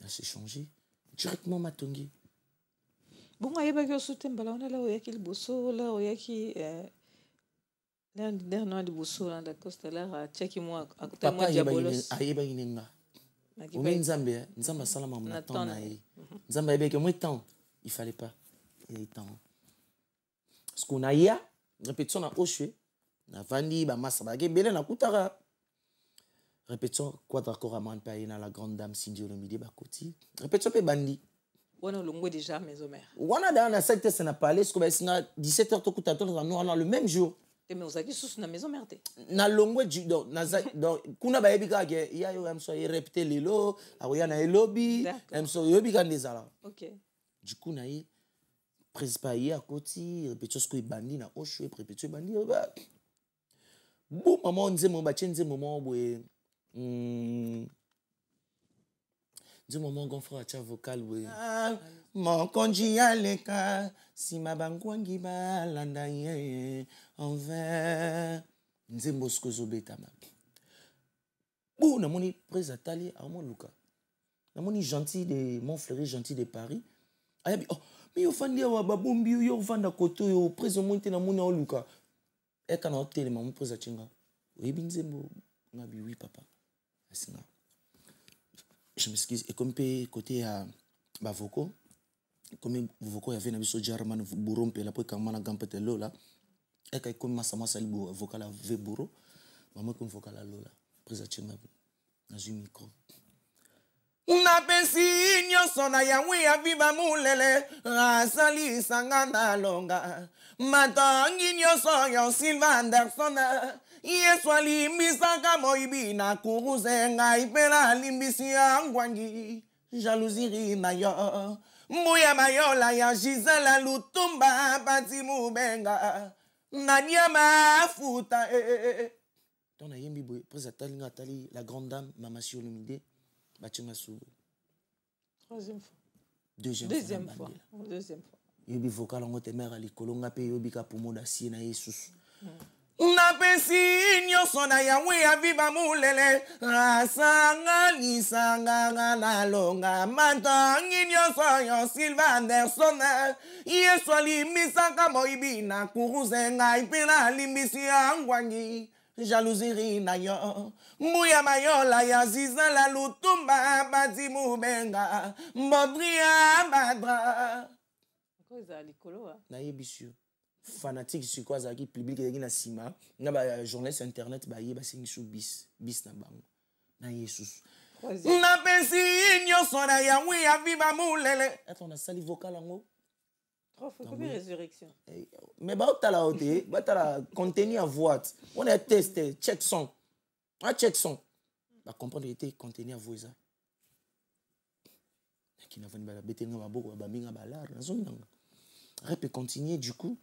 Na s'échanger directement matongi. Bon, ayeba que soutien balana la oyaki le bosso la oyaki dernier de bosso la costa la cheki moi à côté moi diabolos ayeba inenga omen nzambe nzamba salama mon temps na ye nzamba ayeba que moi temps il fallait pas il est temps parce qu'on a ya répétition na Oche na vandi ba massa ba ke bele na kutara répétition Quadra Coraman pa na la grande dame Cindy Olomide ba koti répétition pe bandi on a longo déjà maison mère on a dans la secte ça n'a pas allé ce que 17h to kuta to na le même jour. Mais ozaki sous na maison mère na longwe donc donc kuna ba yebika ke ya yo am so répéter lelo akoya na lobby am so yobi kan desala. OK. Du coup na yi principal yi akoti répétition ce que bandi na Oche répétition bandi bon maman nze mo ba chenze maman boye du moment qu'on fera un vocal oui mon conji aleka si ma bangwangi ba landa ye envers nzembo skozo betama bon na moni présentali à mon luka na moni gentil de Montfleury gentil de Paris ayabi oh Mais au fond, il y a babombi, il y a vanda koto, yo président te na mona oluka. Et quand on télé maman pose chinga. Oui binzembo, ngabi oui papa. Asinga. Je m'excuse. Et comme côté à Bavoko, comme Bavoko y avait un abisso German bureau pe la po kamana gampete lola. Et quand comme masama sali vocal à ve bureau, maman comme vocal à lola. Président chinga. Dans un micro. Na pensi nyonso na yawe ya viva mulele asali sangana longa matangi nyonso yo Silva Anderson Yesu alimbisaka moibi na kuruze ngai pela alimbisi angwangi jalousie na yo mbuya mayola ya Gisela Lutumba pati mubenga na nyama futa Ton a yembi boy présentali ngatali la grande dame Mama Siolomide. Troisième fois. Deuxième fois. Yobi vocal en haute mer à l'école, pe yobi ka pour mon acier na Jesus. Na pensi nyonso na yawe ya viva mulele asanga lisanga na longa matangi nyonso yo Silva Anderson Yesu alimbisaka moibi na kuruze ngai pela alimbisi angwangi jalousie na yo mbuya mayola ya Gisela Lutumba pati mubenga mbodria badra na yebisio fanatique sur quoi zaki public qui na sima na ba journaliste internet ba yeba singi sou bis na bango na Jesus na pensi nyonso na yawe ya viva mulele attends na sali vocal ngo résurrection. Mais bah t'as la haute, bah t'as la contenu à voix. On a testé, check son, check son. Bah comprendre était contenu à voix ça. Qui n'a pas de bête n'a pas beaucoup, bah binga balar, na zone nang. Rep continuer du coup.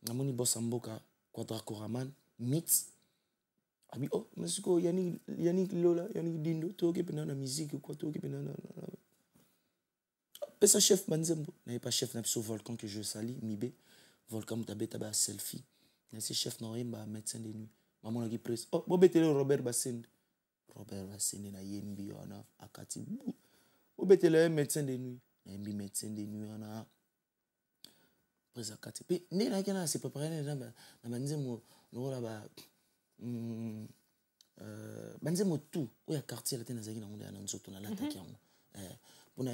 Na moni boss amboka Quadra Koraman mix. Abi oh monsieur ko yani lola yani dindo to ke pena na musique quoi to ke pena na Pesa chef Manzembo, n'avait pas chef n'avait Volcan que je sali, Mibé, Volcan Moutabeta ba selfie. N'avait chef n'aurait pas médecin de nuit. Maman a dit presse. Oh, bobetele Robert Bassende. Robert Bassende na yembi ona akati. Bobetele médecin de nuit. Yembi médecin de nuit ona. Presse akati. Pe ne na kana se préparer na Manzembo no la ba Manzembo tout. Oya quartier la tena zaki na monde na nzoto na l'attaque yango. Pona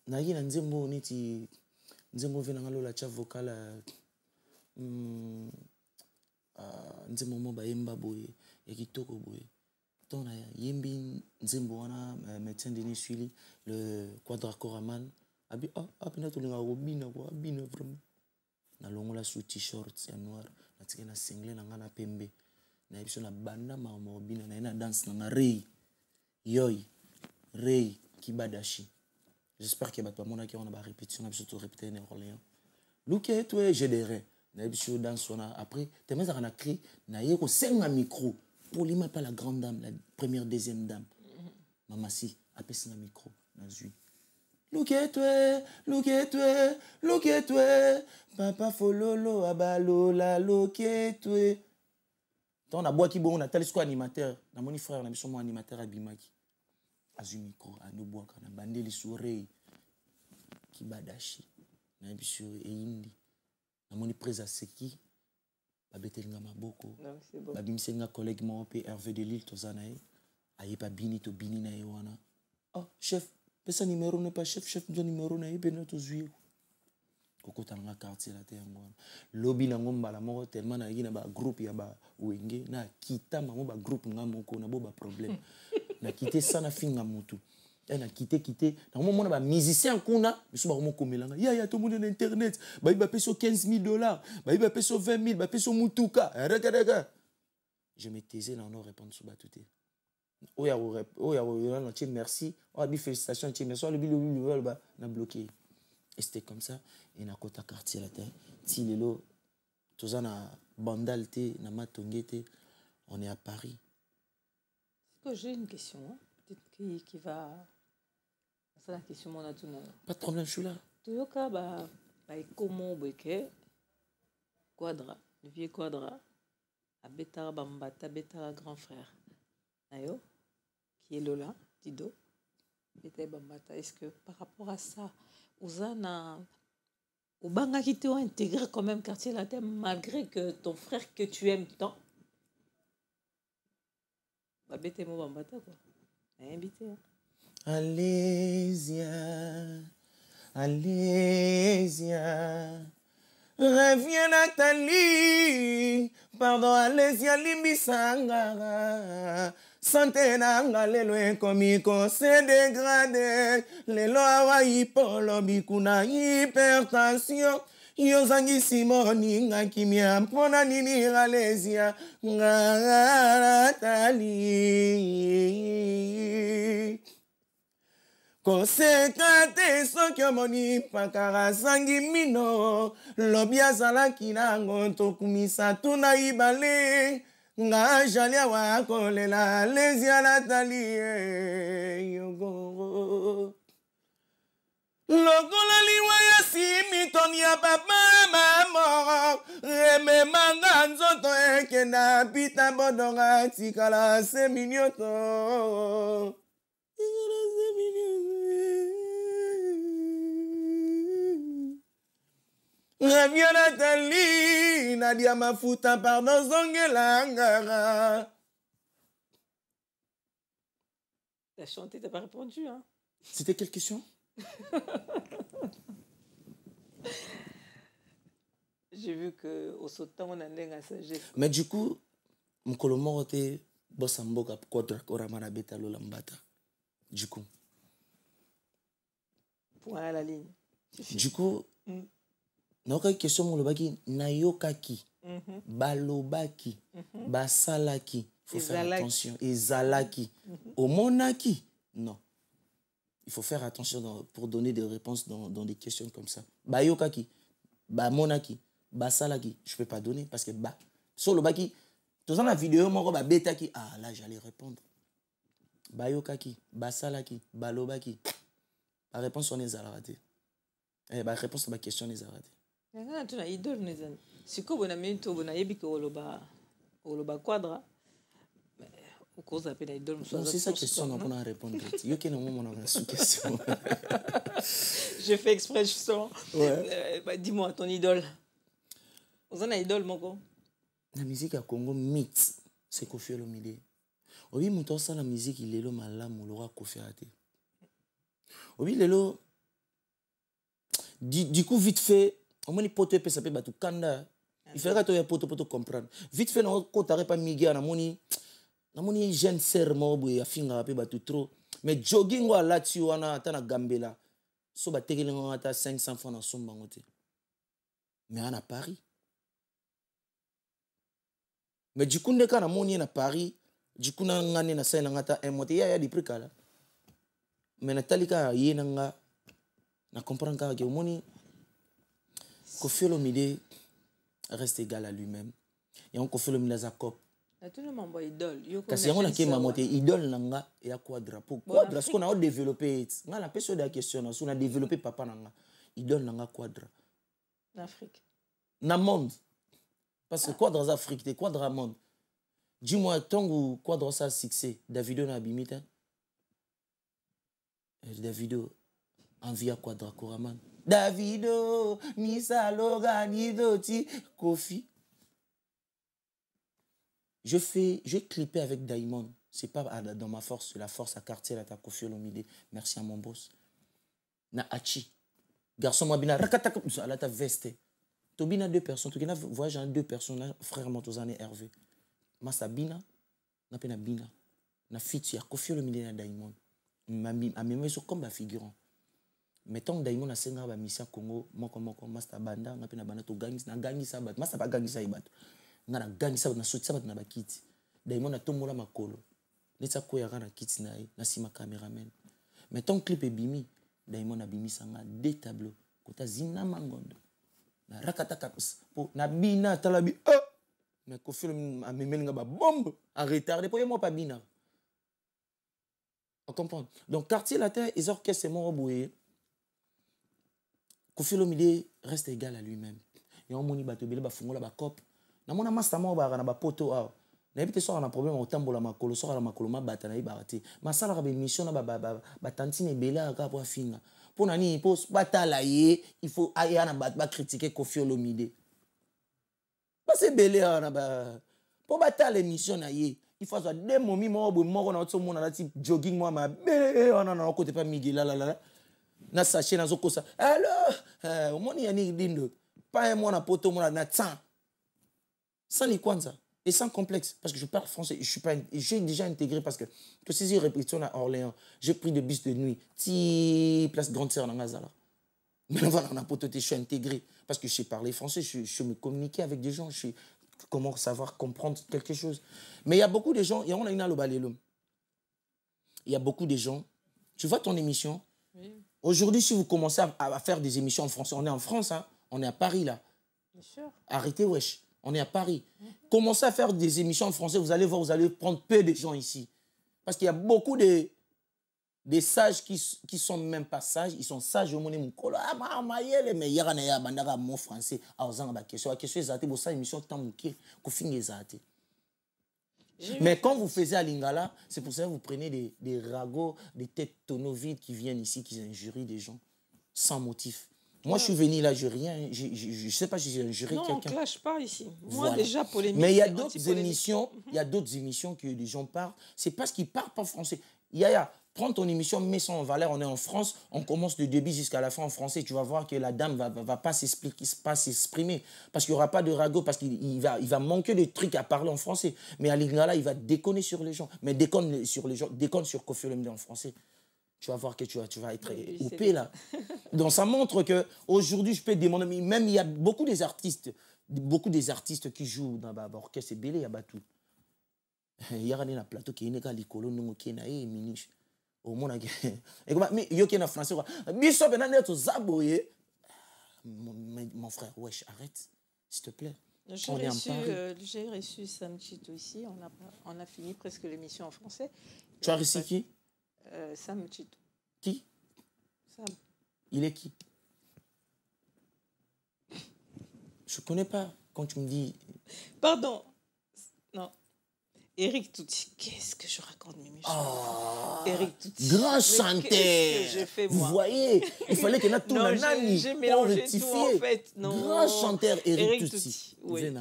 na yina nzembo neti nzembo vena ngalola cha vocal nzembo mo ba yemba boye ya kitoko boye tona yembi nzembo wana médecin Denis Suili le Quadra Koraman abi apena to linga robina quoi bina vraiment na longola sous t-shirt ya noir na tika na single na ngana pembe na ebiso na banda ma robina na danse na rei yoy Ray Kibadashi. J'espère qu'il y a pas mon qui on a ba répétition, on a surtout répété en Orléans. Look toi j'ai des reins. Na biso dans son après, t'es même ça on a créé na yeko senga micro. Pour lui pas la grande dame, la première deuxième dame. Maman si appelle ça micro na zui. Look toi. Papa fololo abalola look toi. Ton a bois qui bon on a tel quoi animateur. Na mon frère na biso mon animateur abimaki. Azu micro anoboaka na bandeli soreille Kibadashi na biso eindi na moni presa seki babetelinga maboko babimisenga collègue mo pe Hervé de Lille tozana e ayepa bini to bini na e wana oh chef pesa numéro ne pas chef do numéro na e bena to zuye kokota na quartier la te yango lobi na ngomba la moko tellement na yina ba groupe ya ba wenge na kita mamo ba groupe ngamoko na bo ba problème na quitté ça na finga mutu na quitté na moment ba musicien kuna biso ba ko melanga ya to monde na internet ba ba peso $15,000 ba peso 20,000 ba peso mutuka rega je me taisais na non répondre sur batuté oya na ti merci o bi félicitations ti merci le bilo ba na bloqué et c'était comme ça et na kota quartier la terre ti lelo tozana bandalité na matongete on est à Paris. J'ai une question, hein, peut-être qui va... C'est la question mon a tout. Pas de problème, je suis là. Toyoka ba comment beke Quadra, le vieux Quadra, a Betara Bambata, Betara grand frère. Ayo, qui est Lola, Dido, Betara Bambata. Est-ce que par rapport à ça, Ozana, au banga qui t'a intégré quand même quartier latin malgré que ton frère que tu aimes tant. Bah bête moi bambata quoi. Invité. Alésia, Alésia. Reviens Nathalie, pardon Alésia limbisanga. Santé nanga lelo ekomiko se dégradé. Lelo awa hipolo bikuna hypertension. Yozangisi moninga kimia mpona nini Alésia nga Nathalie. Konsekate soki omoni pakara sangi mino lobi azalaki nango tokumisa tuna ibale nga jali awa kolela Alésia Nathalie yogo lokola liwa ya simitoni ya papa mamo rememanga nzoto ekenda pita bodonga tikala se minioto. Reviens Nathalie, Nadia Mafuta, pardon, Zongelangara. T'as chanté, t'as pas répondu, hein? C'était quelle question? J'ai vu qu'au sautant, on a un sagesse. Mais du coup, mon colombo était Bossamboka, Quadra, Beta, Lolambata. Du coup. Point à la ligne. Du coup, notre question, mon lobaki, Nayokaki, Balobaki, Basalaki. Il faut faire attention. Et Zalaki. Omonaki. Non. Il faut faire attention pour donner des réponses dans des questions comme ça. Bayokaki, Bamonaki, Basalaki. Je ne peux pas donner parce que sur le baki, tout ça, la vidéo, mon betaki. Ah, là, j'allais répondre. Bayokaki, Basalaki, Balobaki. La réponse, on est à la rater. La réponse à ma question, on est à la rater. Tu as idole, les amis. Si tu as mis tout, tu as dit que tu quadra. C'est ça question qu'on a répondu. Je fais exprès justement. Ouais. Dis-moi ton idole. Vous en avez idole, mon gars? La musique à Congo mythe, c'est Koffi Olomide. Oui, mon temps ça la musique il est là malam ou l'aura Koffi Olomide. Oui, lelo. Du coup vite fait, au moins les potes peuvent s'appeler batou kanda. Il faudrait que tu aies pote pour comprendre. Vite fait, non, quand tu n'arrives pas miguel, namoni jeune sœur mobo ya finga pe batu trop mais jogging wa lati wana ata na gambela so ba tekele ngata 500 francs na somba ngote mais à Paris mais du coup ndeka na moni na Paris du coup na ngane na sena ngata un mote ya di prix kala mais na talika yena nga na comprendre ka ke moni Koffi Olomide reste égal à lui-même et on Koffi Olomide za cop. Kasi yango na ke mamote idole nanga ya quadra pour quadra ce qu'on a développé nga la personne de la question on a développé papa nanga idole nanga quadra l'Afrique na monde parce que quadra Afrique des quadra monde dis-moi tango quadra ça succès Davido na bimita Davido envia quadra Koraman Davido Misa Loganido ti Koffi. Je clippais avec Diamond. C'est pas dans ma force, c'est la force à quartier là, t'as Koffi Olomide. Merci à mon boss. Na Hachi. Garçon, moi, bina, rakataka, là, t'as veste. Tobina 2 personnes. Tu as voyagé en 2 personnes, là, frère Montozane et Hervé. Massa bina, na pena bina. Na fit, il y a Koffi Olomide et Diamond. Ma même sur comme la figurant. Mettons Diamond a senga ba mission Congo, moko Master Banda, na pena banda to gangi, na gangi sa bat. Master pas gangi sa ibat. Ngana gangi sa na soti sa na bakiti Diamond atombola makolo neta ko ya na kiti na ye na sima cameraman mais ton clip est bimi Diamond abimi sanga 2 tableaux kota zina mangondo na rakata kaps po na bina talabi mais Koffi amemeli nga ba bombe en retard pour moi pas bina on comprend donc quartier latin les orchestres mon roboué Koffi Olomide reste égal à lui-même et on moni bato bele ba fungola ba cop na mona master mo ba na ba poto aw na ebite so na problème o tambola makolo so na makolo mabata na ibarte masala ka be mission na ba tantine bela ka po finga pour nani pour batala il faut aya na ba critiquer Koffi Olomide. Pas c'est belé na ba pour batala l'émission na ye. Il faut soit des momi mo na to mo na type jogging moi ma on côté pas Miguel la na sachet na zokosa. Alors moni yani dindo. Pas un mois na poto mo na tsan. Sans les kwanza. Et sans complexe, parce que je parle français, j'ai déjà intégré, parce que ces répétitions à Orléans, j'ai pris des bus de nuit, place Grande Sœur dans Gazala. Mais voilà, je suis intégré, parce que je sais parler français, je me communiquer avec des gens, je sais comment savoir comprendre quelque chose. Mais il y a beaucoup de gens, il y a beaucoup de gens, tu vois ton émission, oui. Aujourd'hui, si vous commencez à faire des émissions en français, on est en France, hein, on est à Paris là. Bien sûr. Arrêtez, wesh. On est à Paris. Commencez à faire des émissions en français, vous allez voir, vous allez prendre peu de gens ici. Parce qu'il y a beaucoup de sages qui sont même pas sages, ils sont sages au monde. Mais il y a un mot français. Mais quand vous faisiez à Lingala, c'est pour ça que vous prenez des ragots, des têtes tonneaux vides qui viennent ici, qui injurient des gens sans motif. Moi, je suis venu là, je rien. Je ne sais pas si j'ai injuré quelqu'un. Non, on ne clash pas ici. Moi, voilà. Déjà, polémique. Mais il y a d'autres émissions, que les gens parlent. C'est parce qu'ils ne parlent pas français. Yaya, prends ton émission, mets ça en valeur. On est en France, on commence du début jusqu'à la fin en français. Tu vas voir que la dame ne va pas s'exprimer. Parce qu'il n'y aura pas de ragot, parce qu'il va manquer de trucs à parler en français. Mais à Lingala, il va déconner sur les gens. Mais déconne sur Koffi Olomide en français. Tu vas voir que tu vas être OP là. Donc ça montre qu'aujourd'hui, je peux demander, même il y a beaucoup des artistes qui jouent dans l'orchestre, c'est belé, il y a tout. Il y a un plateau qui est un licolo, non, qui est un miniche. Au monde, mais il y a un français, Bishop, mon frère, wesh, arrête, s'il te plaît. J'ai reçu Sam Tchito ici, on a fini presque l'émission en français. Tu as reçu qui? Sam Tchito. Qui? Sam. Il est qui? Je ne connais pas quand tu me dis... Pardon. Non. Eric Touti. Qu'est-ce que je raconte, Mimi? Eric Touti. Grand chanteur. Qu'est-ce que je fais, moi? Vous voyez, il fallait qu'il y ait tout le nani. J'ai mélangé tout, en fait. Non. Grand chanteur Eric Touti. Oui.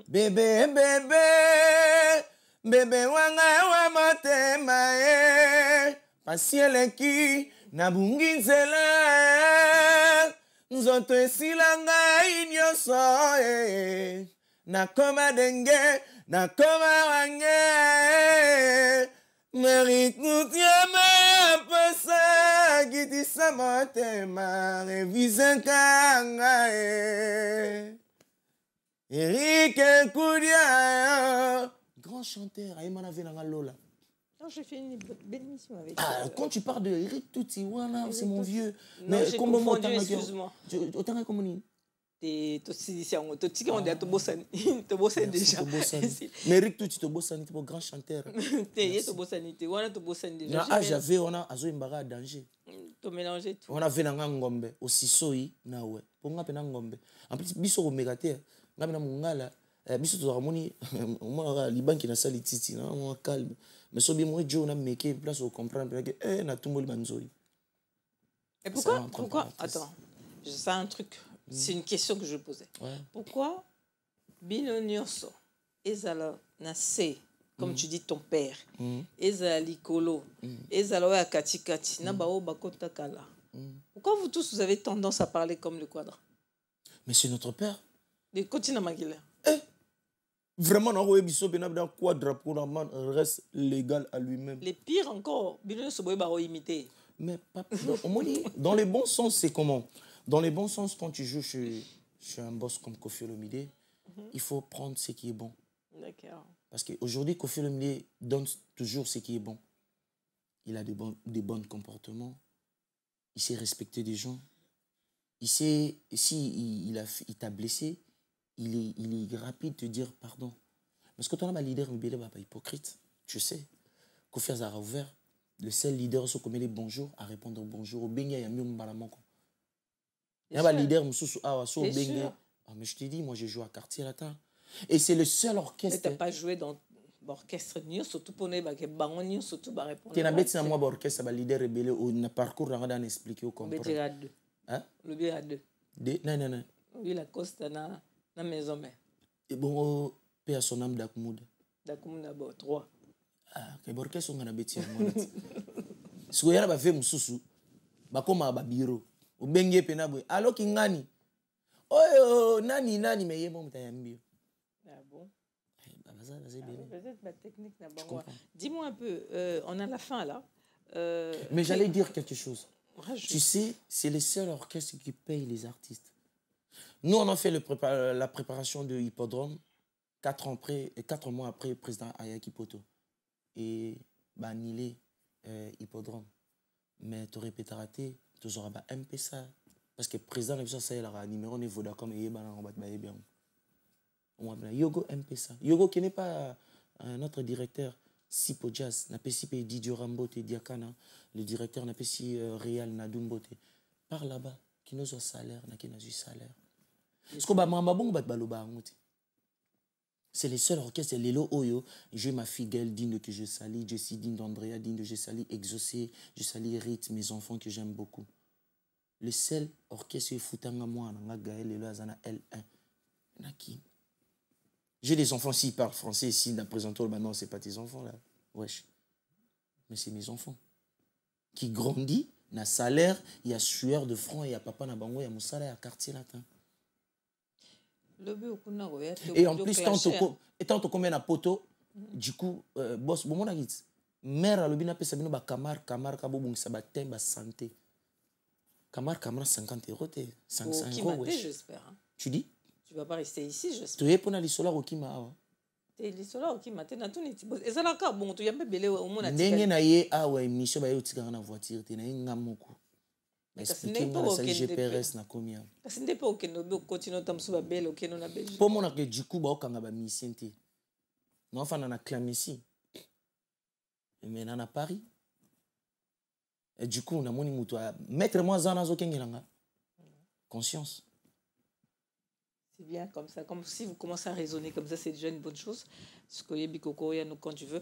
Bébé, bébé, bébé, wanga wa motema. Pasieleki na bungi nzela nzoto esilanga inyoso nakoma denge nakoma wange merikutiama pasa kitisa motema revisekanga Eric Kudia grand chanteur aimana venanga lola. Non, j'ai fait une belle émission avec quand tu parles de Eric Touti, voilà, c'est mon vieux. Non, mais j'ai confondu, excuse-moi. Autant comme on dit. On déjà. Mais Eric Touti, tu es un grand chanteur. J'avais, on a Azoimbara à danger. Tu mélanger tout. On a vu Ngombe, aussi Soyi, na ouais. Pour nga pena Ngombe. En plus, biso au Mégater, nga pena Mungala, biso to ramoni, moi Liban qui na sali titi, na moi calme. Mais si moi Joe na meke place au comprendre que na tout le banzoi. Et pourquoi attends, c'est un truc, c'est une question que je posais. Ouais. Pourquoi Bino Nyonso ezala na se comme tu dis ton père, ezala likolo, ezala wa katikati na ba o bakota kala. Pourquoi vous tous vous avez tendance à parler comme le quadra? Mais c'est notre père. De Kotina Maguila. Vraiment, un quadra pour un man reste légal à lui-même. Les pires encore, imiter. Mais dans les bons sens, c'est comment? Dans les bons sens, quand tu joues chez un boss comme Koffi Olomide, il faut prendre ce qui est bon. D'accord. Parce qu'aujourd'hui, Koffi Olomide donne toujours ce qui est bon. Il a des bons comportements. Il sait respecter des gens. Il sait, si il t'a blessé, il est rapide de te dire pardon. Parce que toi, un leader, il est pas hypocrite. Tu sais. Koffi a ouvert. Le seul leader, c'est comme les bonjours, à répondre bonjour. Au Benga, il y a mieux Mbalamoko. Il y a un leader, mais je t'ai dit, moi, j'ai joué à Quartier Latin. Et c'est le seul orchestre. Tu n'as pas joué dans orchestre surtout pour nous que bango surtout ba répondre tu na beti na moi orchestre ba leader rebelle au na parcours na dan expliquer au comprendre le bien à deux non oui la costa na maison mère et bon paix à son âme Dakumuda bo 3 que orchestre on na beti na moi so yara ba fait mususu ba koma ba bureau o benge pena boy allo kingani oh nani mais yemo mutayambio ah bon peut-être ma technique n'a pas. Dis-moi un peu, on a la fin là. Mais j'allais dire quelque chose. Tu sais, c'est les seuls orchestres qui payent les artistes. Nous, on a fait la préparation de Hippodrome 4 mois après le président Ayaki Poto. Et annulé Hippodrome. Mais tu répéteras, tu auras un peu ça. Parce que le président de ça, il a un numéro de Vodacom et il a bien. Yogo Mpesa. Yogo qui n'est pas notre directeur Sipo Jazz, n'a pas si Didio Rambote Diakana, le directeur n'a pas si Réal Nadumbote. Par là-bas, qui nous a salaire, n'a qui n'a eu salaire. Parce que c'est les seuls orchestres, les lots Oyo. J'ai ma fille digne que je salue, Jessie digne d'Andrea digne de je salue, Exaucé, je salue Rite, mes enfants que j'aime beaucoup. Le seul orchestre Foutanga moi, n'a Gaël et Loazana L1. Naki. J'ai des enfants, s'ils parlent français, ici, d'un présenteur, non, ce n'est pas tes enfants, là. Wesh. Mais c'est mes enfants. Qui grandissent, il y a salaire, il y a sueur de front, il y a papa, il y a mon salaire, il y a quartier latin. Et en plus, tant que combien de poteaux, du coup, boss, bon, mon agit, mère, à l'obina, ça vient Camar, kabo, bon, ça bâtit, ma santé. Camar, 50 €, 500 €, wesh. J'espère. Tu dis? Tu ne vas pas rester ici, j'espère. Tu es pour aller sur la Rokima. Tu es sur la Rokima. Tu es dans tout le monde. Et ça, là, bon, tu as un peu belé au monde. Tu es naïe, ah ouais, Michel, tu es dans la voiture. Tu es naïe, ngamoku. Expliquez-moi la GPRS na combien. Parce que n'est pas aucun nous continuons comme ça belle aucun on a Belgique. Pour moi que du coup ba okanga ba mission té. Non enfin na clamé mais na Paris. Et du coup on a moni muto mettre moi zana zo kengelanga. Conscience. C'est bien comme ça, comme si vous commencez à raisonner comme ça, c'est déjà une bonne chose. Ce que Yebikoko, quand tu veux.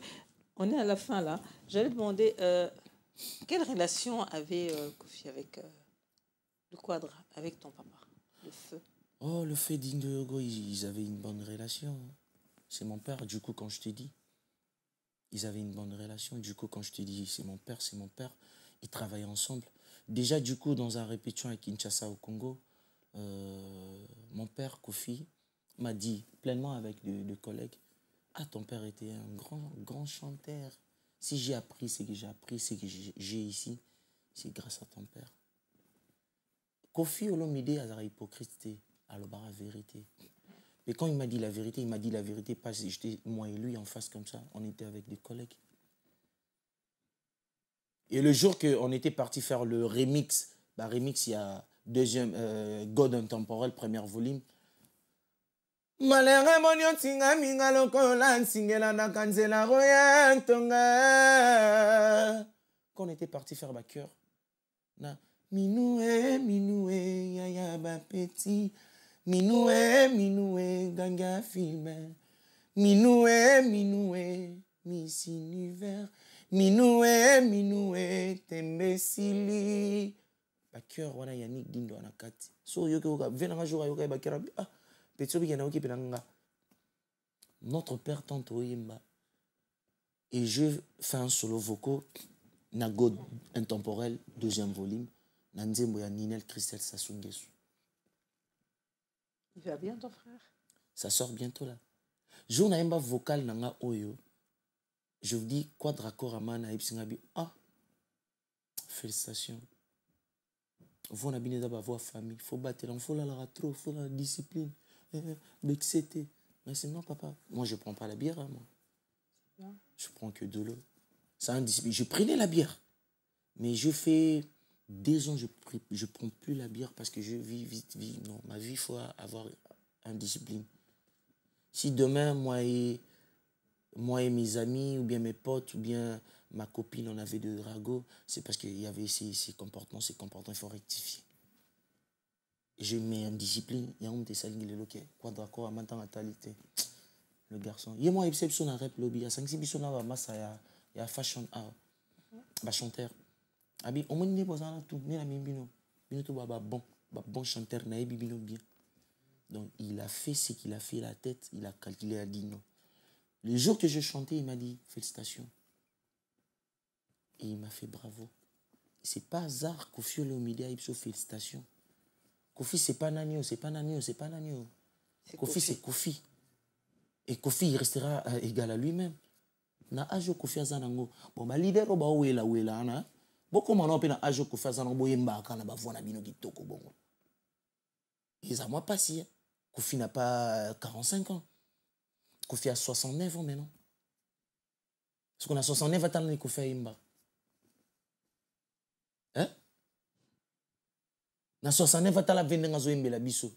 On est à la fin là. J'allais demander quelle relation avait Kofi avec le quadre, avec ton papa, le feu? Oh, le feu digne de Yogo, ils avaient une bonne relation. C'est mon père, du coup, quand je te dis. Ils avaient une bonne relation. Du coup, quand je te dis, c'est mon père. Ils travaillaient ensemble. Déjà, du coup, dans un répétition à Kinshasa, au Congo, mon père, Kofi, m'a dit, pleinement avec deux collègues, ah, ton père était un grand chanteur. Si j'ai appris ce que j'ai appris, ce que j'ai ici, c'est grâce à ton père. Kofi Olomide a la hypocrite, a la vérité. Mais quand il m'a dit la vérité parce que j'étais moi et lui en face comme ça, on était avec des collègues. Et le jour qu'on était parti faire le remix, il y a deuxième God Intemporel, premier volume. Malere monyo tinga minga lokola nsingela na kanzela roya ntonga. Quand on était parti faire ma cœur, na minoué yaya ba petit, minoué ganga filme, minoué Miss Univers, minoué tembesili. Ba cœur wana Yannick Dindo na kati. So yoko ka venanga jour yoka ba cœur ah notre père tante Oyemba. Et je fais un solo vocal na God Intemporel, deuxième volume. Nanzembo ya Ninel Christelle Sasungesu. Il va bien ton frère? Ça sort bientôt là. Je n'ai pas vocal nanga oyo. Je vous dis quadracor amana ipsingabi. Ah, félicitations. Vous n'avez pas d'abord voix famille. Faut battre l'enfant là, trop, faut la discipline. Bexété. Mais sinon, papa, moi je prends pas la bière, hein, moi. Je prends que de l'eau. C'est un discipline. Je prenais la bière. Mais je fais 2 ans, je prends plus la bière parce que je vis vite. Non, ma vie, il faut avoir une discipline. Si demain, moi et mes amis, ou bien mes potes, ou bien ma copine, on avait de ragots, c'est parce qu'il y avait ces comportements, il faut rectifier. Je mets en discipline, il y a un des salines, quoi d'accord, maintenant, le garçon. Il y a moi, il y a un rap lobby. Il y a 5-6 bisous là, il y a fashion art. Bah, chanteur. Abi, on m'a dit, tout, mais la bino tout bon chanteur, naïe bino bien. Donc, il a fait ce qu'il a fait la tête, il a calculé, il a dit non. Le jour que je chantais, il m'a dit félicitations. Et il m'a fait bravo. C'est pas hasard Kofi Olomide a eu félicitations. Kofi, c'est pas Nanio, c'est pas Nanio, c'est pas Nanio. Kofi, c'est Kofi. Et Kofi, il restera égal à lui-même. Na ajo Kofi azanango. Bon, bah, leader, bah, ouela, ana. Beaucoup maintenant, on a ajo Kofi azanango, yemba, kana, bah, voilà, bino, kitoko, bongo. Et ça, moi, pas si. Kofi n'a pas 45 ans. Kofi a 69 ans maintenant. Parce qu'on a 69 ans, on Kofi a yemba. Hein? Na 69 ans, la vende ngazo yembe la biso.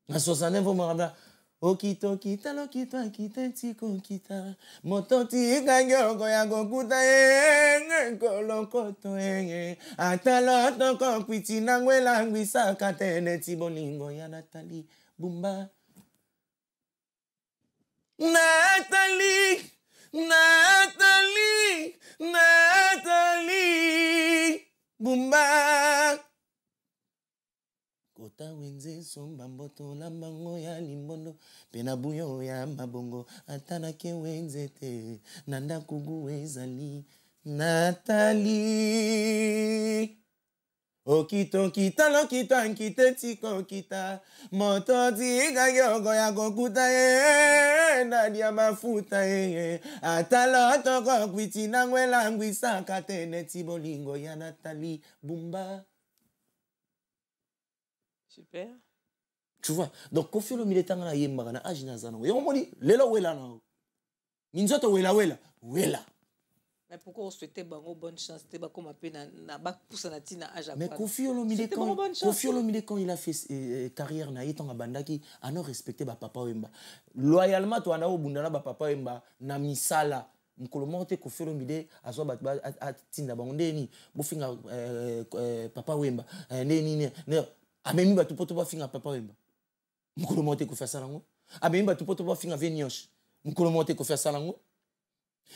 Na 69 ans, on okito kita lo kita kita tiko kita mototi gango ya gokuta kolokoto atalo to ko kwiti nangwela ngwisa katene tibolingo ya Nathalie Bumba Nathalie Bumba Kota wenze somba mboto lambango ya limbondo pena buyo ya mabongo atana ke wenze te nanda kugu ezali Nathalie Okito kita lo kita nkite tiko kita moto tiga yogo ya gokuta nadia mafuta atalo toko kwiti nangwela ngwisa katene tibolingo ya Nathalie Bumba. Super. Tu vois, donc Kofi Olomide tangana yemba na age na zanango. Yo moni lelo wela na. Minzoto wela. Mais pourquoi on souhaitait bonne chance? C'était comme un peu na bac pousse na tina âge. Mais Kofi Olomide quand il a fait carrière na yitanga bandaki a non respecté ba papa wemba. Loyalement to ana obundana ba papa wemba na misala. Mkolomote Kofi Olomide azo ba tinda bango ndeni bofinga papa wemba ndeni ne amemi batu poto ba finga papa wemba mukolo monte ko fasa lango amemi batu poto ba finga venioche mukolo monte ko fasa lango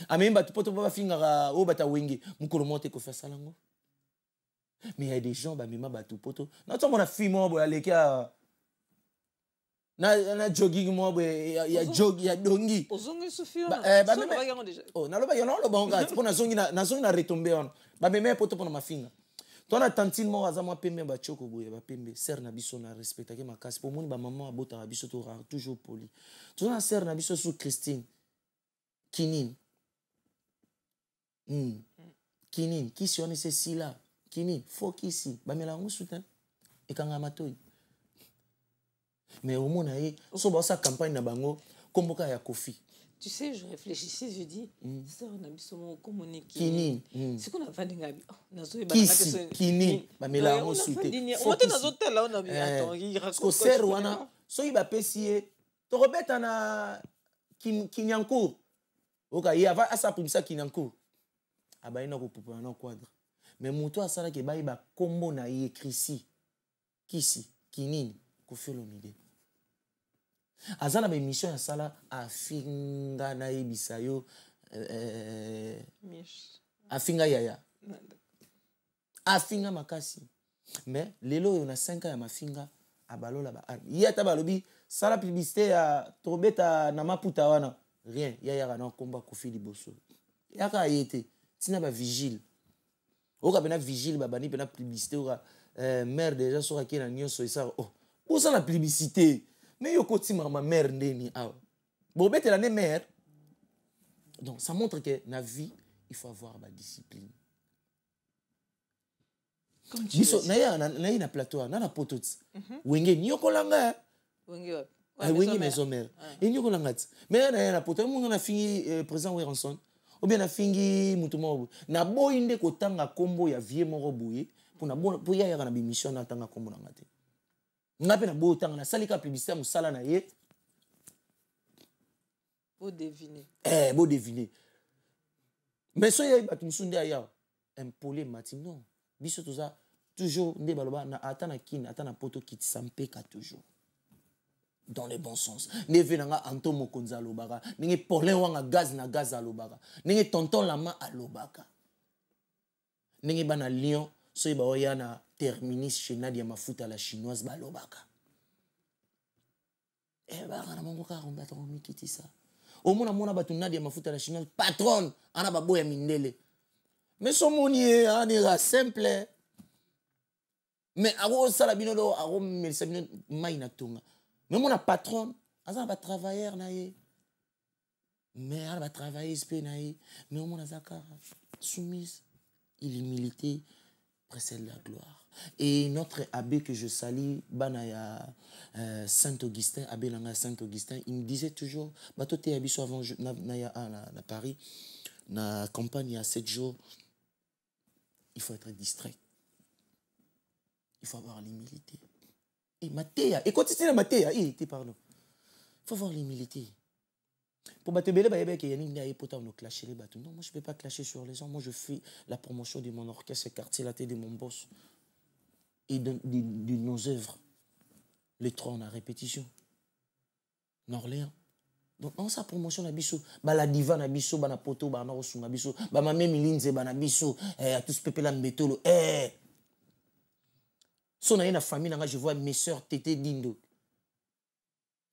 amemi batu poto ba finga o bata wenge mukolo monte ko fasa lango. Mais il y a des gens ba mema batu poto na to mona fi mo bo aleka na jogging mo bo ya jog ya dongi ozongi sufio ba mema déjà oh na loba yo na loba nga pona zongi na retomber on ba mema poto pona mafinga. Toi, la tantine, moi, moi, pembe, ba choko boye, ba pembe, serre na biso na respecter ma casse. Pour moi, ba maman abota na biso toujours poli. Toi, la serre na biso sous Christine, Kinin, Kinin, qui si on est Cécile, Kinin, faut qui si, ba melango soutien, et quand amatoi. Mais au moins, so ba sa campagne na bango, komboka ya Kofi. Tu sais, je réfléchissais, je dis, ça, on a mis son communiqué. Kinin. C'est qu'on a fait des gabi. Kinin. Bah, mais là, on soutient. On était dans un hôtel, là, on a mis. Attends, il raconte. So, il va pessier. Tu répètes, on a Kinyancourt. Ok, il y a ça pour ça Kinyancourt. Ah, bah, il y a un quadre. Mais mon toit, ça, il y a un combo, il y a écrit ici. Kisi, Kinin, Kofi Olomide. Azana ba émission ya sala afinga na yebisa yo afinga yaya afinga makasi mais lelo yo na 5 ans ya mafinga abalola ba yata balobi sala publicité ya tobeta na maputa wana rien yaya na komba Kofi liboso yaka yete tina ba vigile oka bena vigile ba bani bena publicité oka mère déjà sora ki na nyonso isa oh pour ça la publicité. Mais yo koti ma mère ndeni ah bon bête la mère donc ça montre que dans la vie il faut avoir la discipline comme tu dis na plateau na poto wenge nyoko langa wenge wenge maison mère et nyoko langa mais na poto mo na fingi président Weranson ou bien na fingi mutumo na boyinde ko tanga kombo ya vie moko boye pour na pour ya na mission na tanga kombo na ngate ngape na bo tanga na salika publicité musala na ye beau deviner beau deviner mais so ye batu musunde aya impolé mati non biso toza toujours nde baloba na atana kin atana poto kiti sampeka toujours dans le bon sens. Neve nanga Anto Mokonza alobaka, nenge Paulin wanga gaz alobaka, nenge tonton Lama alobaka. Nenge bana Lyon, so yeba oya na terminus chez Nadia Mafuta la chinoise balobaka. Eh baka na mongo ka romba to mikiti ça. Au mona batu Nadia Mafuta la chinoise patronne ana babo ya mindele. Mais son monier anira simple. Mais aro sala bino do aro melisa bino mai na tonga. Mais mon patron, on va travailler naïe. Mais on va travailler ce naïe. Mais on a zakara soumise, l'humilité précède la gloire. Et notre abbé que je salue, Banaya Saint-Augustin, abbé Langa Saint-Augustin, il me disait toujours, bato te abiso avant na Paris, na campagne il y a 7 jours, il faut être distrait. Il faut avoir l'humilité. Et Mathéa, et quand tu dis Mathéa, pardon. Il faut avoir l'humilité. Pour battre Bélé, il y a des clasher les bateaux. Non, moi je ne peux pas clasher sur les gens. Moi je fais la promotion de mon orchestre, quartier laté de mon boss. Et de nos œuvres. Les 3 en répétition. Norléans. Donc, on sa promotion na biso, la diva na biso, na poto, na rosu na biso, ma même milinze na biso, à tous pepe la mbetolo. Si on a une famille, je vois mes soeurs Tété Dindo,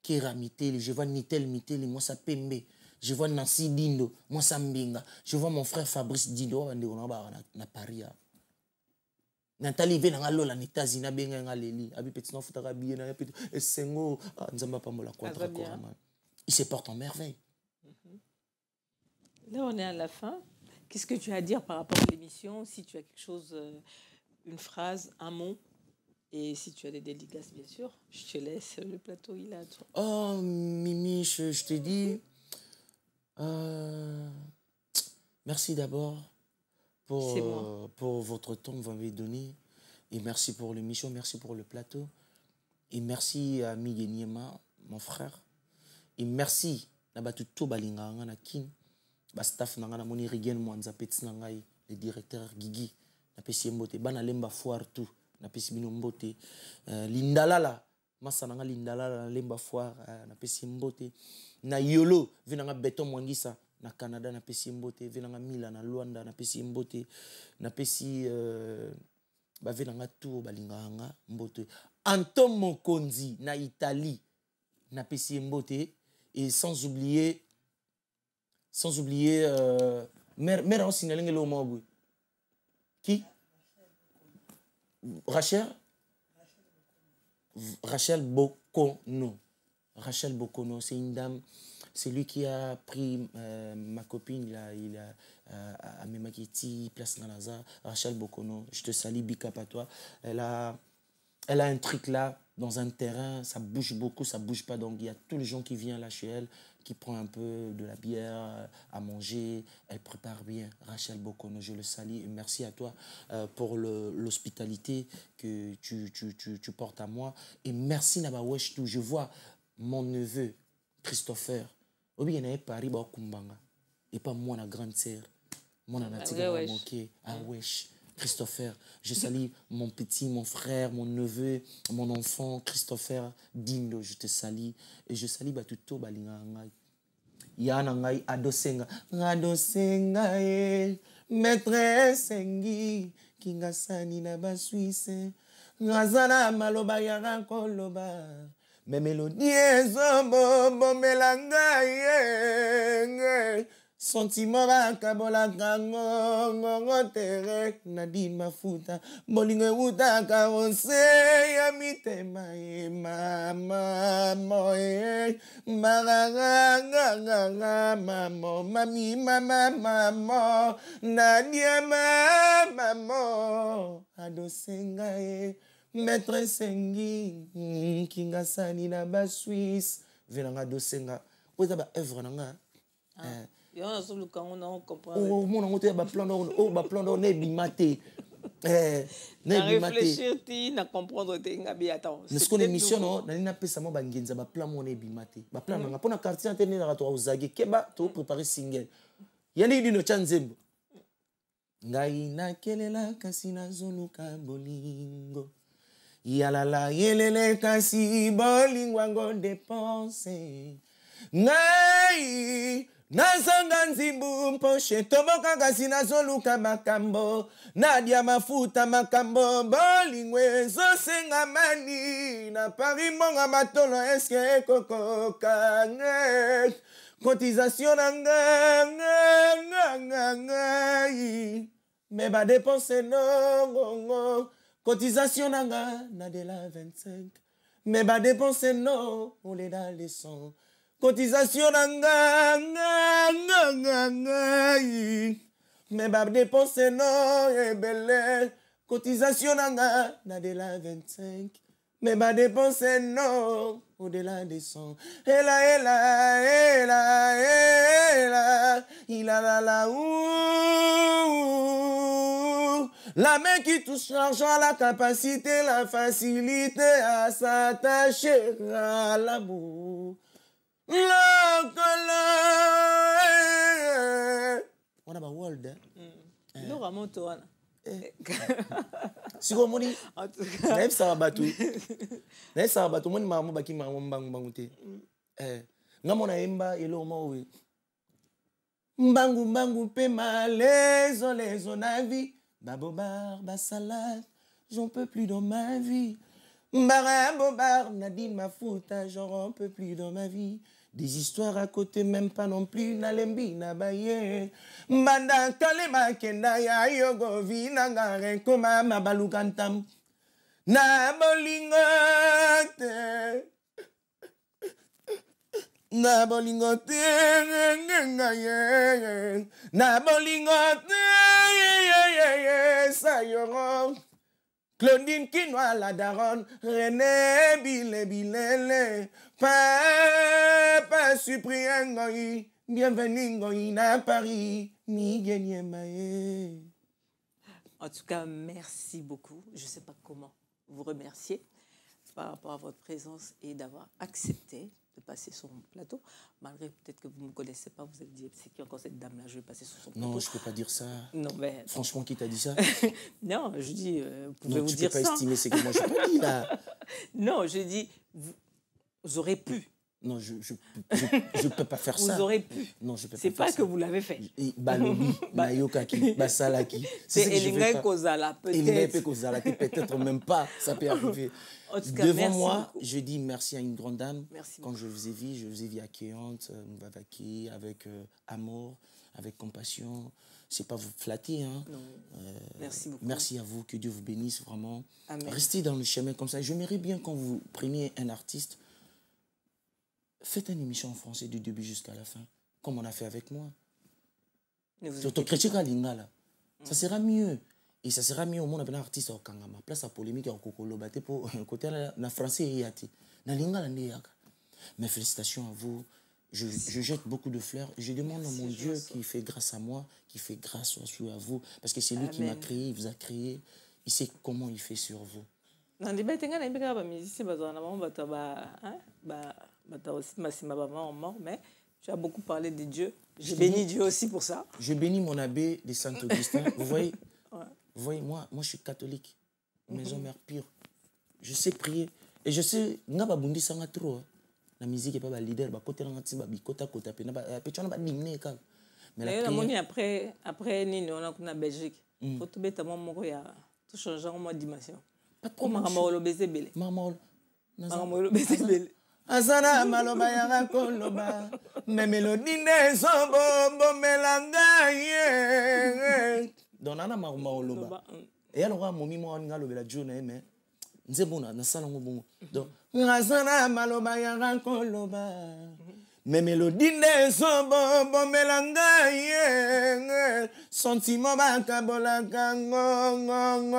Kera Miteli, je vois Nitel Miteli, moi ça Pembe, je vois Nancy Dindo, moi ça Mbinga, je vois mon frère Fabrice Dindo, on a Paris. Nathalie vient dans l'eau, la Netazina Benga nga Leli, abi petit non futara bien, petit Sengo, Nzamba Pamola Quadra Korama. Il se porte en merveille. Là, on est à la fin. Qu'est-ce que tu as à dire par rapport à l'émission? Si tu as quelque chose, une phrase, un mot, et si tu as des dédicaces, bien sûr, je te laisse le plateau, il est à toi. Oh, Mimi, je te dis, merci d'abord pour votre temps que vous m'avez donné. Et merci pour l'émission, merci pour le plateau. Et merci à Miguel Niema, mon frère. Et merci à Batuto Balinga, na kin, ba staff na ngana moni Rigen Mwanza Petit na ngai, le directeur Gigi, na pesi mbote, bana lemba foire tout, na pesi bino mbote, Lindalala, masa na nga Lindalala lemba foire, na pesi mbote, na Yolo, vina Beton Mwangisa, na Canada na pesi mbote, vina Mila na Luanda na pesi mbote, na pesi ba vina tout balinga nga mbote, Anton Mokonzi na Italie, na pesi mbote. Et sans oublier mère on signalé le mot qui Rachel Bokono. Rachel Bokono, c'est une dame, c'est lui qui a pris ma copine, il a à Memakiti, place Nanaza. Rachel Bokono, je te salue, big up à toi. Elle a un truc là, dans un terrain, ça bouge beaucoup, ça bouge pas. Donc il y a tous les gens qui viennent là chez elle, qui prennent un peu de la bière à manger. Elle prépare bien. Rachel Bokono, je le salue. Et merci à toi pour l'hospitalité que tu portes à moi. Et merci Naba Wesh tout. Je vois mon neveu, Christopher. Obi il y a Paris, Kumbanga. Et pas moi, la grande sœur. Moi, la tigre, ah Wesh. Christopher, je salue mon petit, mon frère, mon neveu, mon enfant, Christopher Dindo, je te salue. Et je salue Batuto Balinga Ngai. Yana Ngai Adosenga. Adosenga, maître Sengi, Kingasani na Basuisse. Ngazana Maloba Yara Koloba. Me mélodie Zombo, Bomelanga, sentiment bakabola kango tere Nadine Mafuta bolingo uta kaose ya mitema mama moe maranga mamo mami mama Nadia mamo adosenga maître Sengi kingasani na ba Suisse venanga dosenga oza ba œuvre nanga on comprend. Oh, mon amour, tu as plan d'or, n'est bimaté. Réfléchir, na comprendre, attends. Mais ce qu'on émission, non, n'a pas ça, moi, bangenza, plan mon bimaté. Plan, on a pas un quartier antenne à toi, aux aguets, keba, tu préparer single. Yannick dit no chanzembo. Ngai na kelela kasina zonu kambolingo. Yalala yelele kasi bolingwango dépense. Ngai nazanga nzimbu mposhe toboka kasi nazoluka makambo nadia mafuta makambo bolingwe zosenga mani na Paris monga matolo eske ekokoka cotisation na ngai me ba dépense non cotisation na de la 25 me ba dépense non on les dans les 100 cotisation mais ba dépense non et belle cotisation na de la 25 mais ba dépense non au-delà des 100 et la il a la la main qui touche l'argent, la capacité, la facilité à s'attacher à l'amour. On a ma world. Non, vraiment, toi. Si vous moni, naïf ça va tout. Naïf ça va tout. Moni maman baki maman bangute. Ngamona emba elo mawe. Mbangu pe malezo lezo na vie. Babobar basalade, j'en peux plus dans ma vie. Bobar Nadine Mafuta, j'en peux plus dans ma vie. Des histoires à côté, même pas non plus. Nalembi nabaye. Mbanda kalema kenda ya yogo vina ngare koma mabalukantam. Na bolingote. Na bolingote. Na bolingote. Sayoron. Claudine Kinoa la daronne, René Bilele, Papa Cyprien Ngoyi, bienvenue Ngoyi à Paris, ni gagné maé. En tout cas, merci beaucoup. Je ne sais pas comment vous remercier par rapport à votre présence et d'avoir accepté de passer sur mon plateau. Malgré peut-être que vous ne me connaissez pas, vous êtes dit, c'est qui encore cette dame-là, je vais passer sur son plateau. Non, je ne peux pas dire ça. Non, mais... Franchement, qui t'a dit ça? Non, je dis, vous pouvez non, vous dire ça. Tu ne peux pas estimer ce que moi je pas dit là. Non, je dis, vous aurez pu. Non, je peux pas faire ça. Vous aurez pu. Non, je peux pas c'est faire pas ça. que vous l'avez fait. Balobi, Mayokaki, Basalaki. C'est Elingay Kozala, peut-être. Peut-être même pas, ça peut arriver. En tout cas, devant moi, beaucoup. je dis merci à une grande dame. Merci quand je vous ai vu accueillante, Mbavaki, avec amour, avec compassion. C'est pas vous flatter. Hein. Non. Merci beaucoup. Merci à vous, que Dieu vous bénisse vraiment. Amen. Restez dans le chemin comme ça. J'aimerais bien quand vous preniez un artiste, faites une émission en français du début jusqu'à la fin, comme on a fait avec moi. Ça sera mieux. Et ça sera mieux au monde avec un artiste au Kangama. Place à polémique au Kokolo, pour côté na français et yati. Na lingala ndeyaka. Mes félicitations à vous. Je jette beaucoup de fleurs. Je demande à mon Dieu qui fait grâce à moi, qui fait grâce aussi à vous. Parce que c'est lui qui m'a créé, il vous a créé. Il sait comment il fait sur vous. Mais tu as beaucoup parlé de Dieu. Je bénis Dieu aussi pour ça. Je bénis mon abbé de Saint-Augustin. Vous voyez, vous voyez, moi je suis catholique. Maison mère pure. Je sais prier. Et je sais, nga ba bundi sanga trop. La musique est pas ba leader, ba côté nga tiba bi kota kota pe na ba pe tu na ba dimné ka. Mais la prière après ni on a na Belgique. Faut tout bête mon moko ya tout changer en mode dimension. Pas de problème. Maman lo baiser belé. Maman lo baiser belé. Azana maloba ya koloba. Me mélodie ne sombo melanga ye. Donana maoloba. Et alors momi mo nga lobela jona mais nzebona na sala ngobongo. Donc ngazana maloba ya koloba. Me mélodie ne sombo melanga ye. Sentiment bakabola kango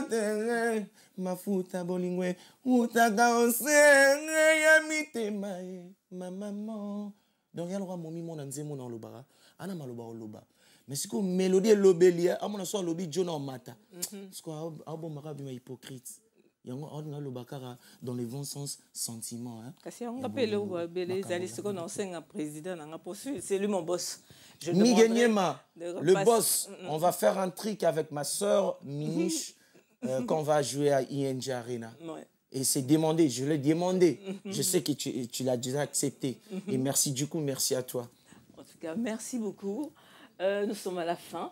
tere. Mafuta bolingwe utaka osenge ya mitema ma maman. Donc il y a le roi momi mon nzemo na lobara ana maloba oloba mais c'est comme mélodie lobelia a mon so lobi jona mata parce que abo marabi ma hypocrite yango on a lobakara dans le bon sens sentiment hein kasi on appelle au belé zaliste qu'on enseigne un président nga poursuit c'est lui mon boss je le boss on va faire un truc avec ma sœur Miniche quand on va jouer à ING Arena. Ouais. Et c'est demandé, je l'ai demandé. Je sais que tu l'as déjà accepté. Et merci, du coup, merci à toi. En tout cas, merci beaucoup. Nous sommes à la fin.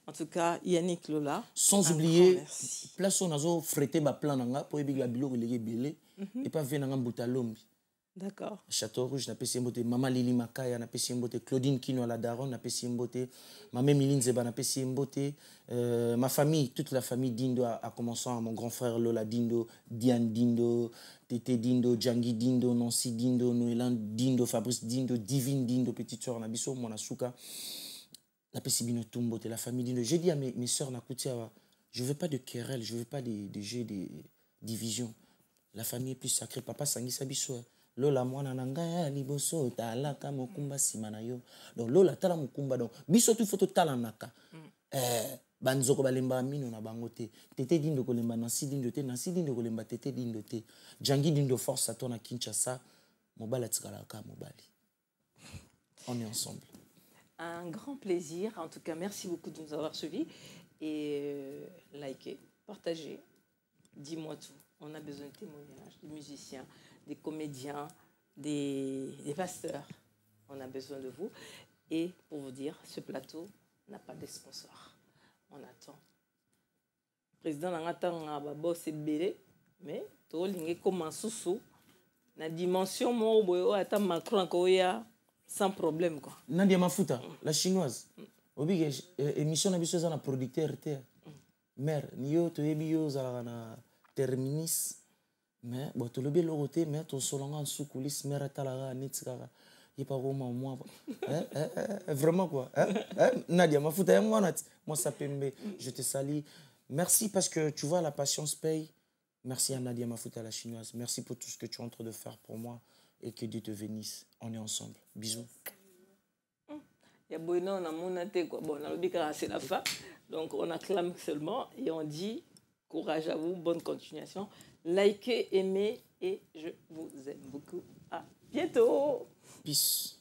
En tout cas, Yannick Lola. Sans oublier, place où on a frété ma plan pour éviter la bilo et pas venir en Boutalombi. D'accord. Château Rouge, n'a pas essayé de Maman Lili Makaya, n'a pas essayé de Claudine Kino à la Daron, n'a pas essayé de Maman Miline Zeba, n'a pas essayé de ma famille, toute la famille Dindo a commencé, mon grand frère Lola Dindo, Diane Dindo, Tété Dindo, Djangi Dindo, Nancy Dindo, Noélan Dindo, Fabrice Dindo, Divine Dindo, petite soeur Nabiso, Monasuka, n'a pas essayé de Tumbo, la famille Dindo. J'ai dit à mes soeurs Nakoutia, je ne veux pas de querelle, je ne veux pas de jeux de division. La famille est plus sacrée. Papa Sangi Sabiso. Lola mwana nanga liboso talaka mokumba simana yo. Donc Lola tala mokumba donc biso tu photo tala naka. Banzoko balemba mino na bangote. Tete dindo kolemba Nancy dindo te, Nancy dindo kolemba tete dindo te. Djangi dindo force à ton à Kinshasa. Mobala tsikalaka mobali. On est ensemble. Un grand plaisir. En tout cas, merci beaucoup de nous avoir suivis et likez, partagez. Dis-moi tout. On a besoin de témoignages, des musiciens, des comédiens, des pasteurs. On a besoin de vous. Et pour vous dire, ce plateau n'a pas de sponsor. On attend. Le président n'a pas de boss belé, mais tout le monde commence sous la dimension où attend Macron sans problème quoi. Nadia Mafuta, la chinoise. Obi émission na biso na producteur te. Mère, niyo to ebio za na terminis. Mais bon tu le bien l'autre mais ton solonga en sous coulisses mère talaga netikara. Il pas vraiment moi. Vraiment quoi. Nadia Mafuta moi ça pembe. Je te salue. Merci parce que tu vois la patience paye. Merci à Nadia Mafuta la chinoise. Merci pour tout ce que tu es en train de faire pour moi et que Dieu te bénisse. On est ensemble. Bisous. Il y a Boina, on a monaté quoi. Bon, c'est la fin. Donc on acclame seulement et on dit courage à vous, bonne continuation. Likez, aimez et je vous aime beaucoup. À bientôt. Peace.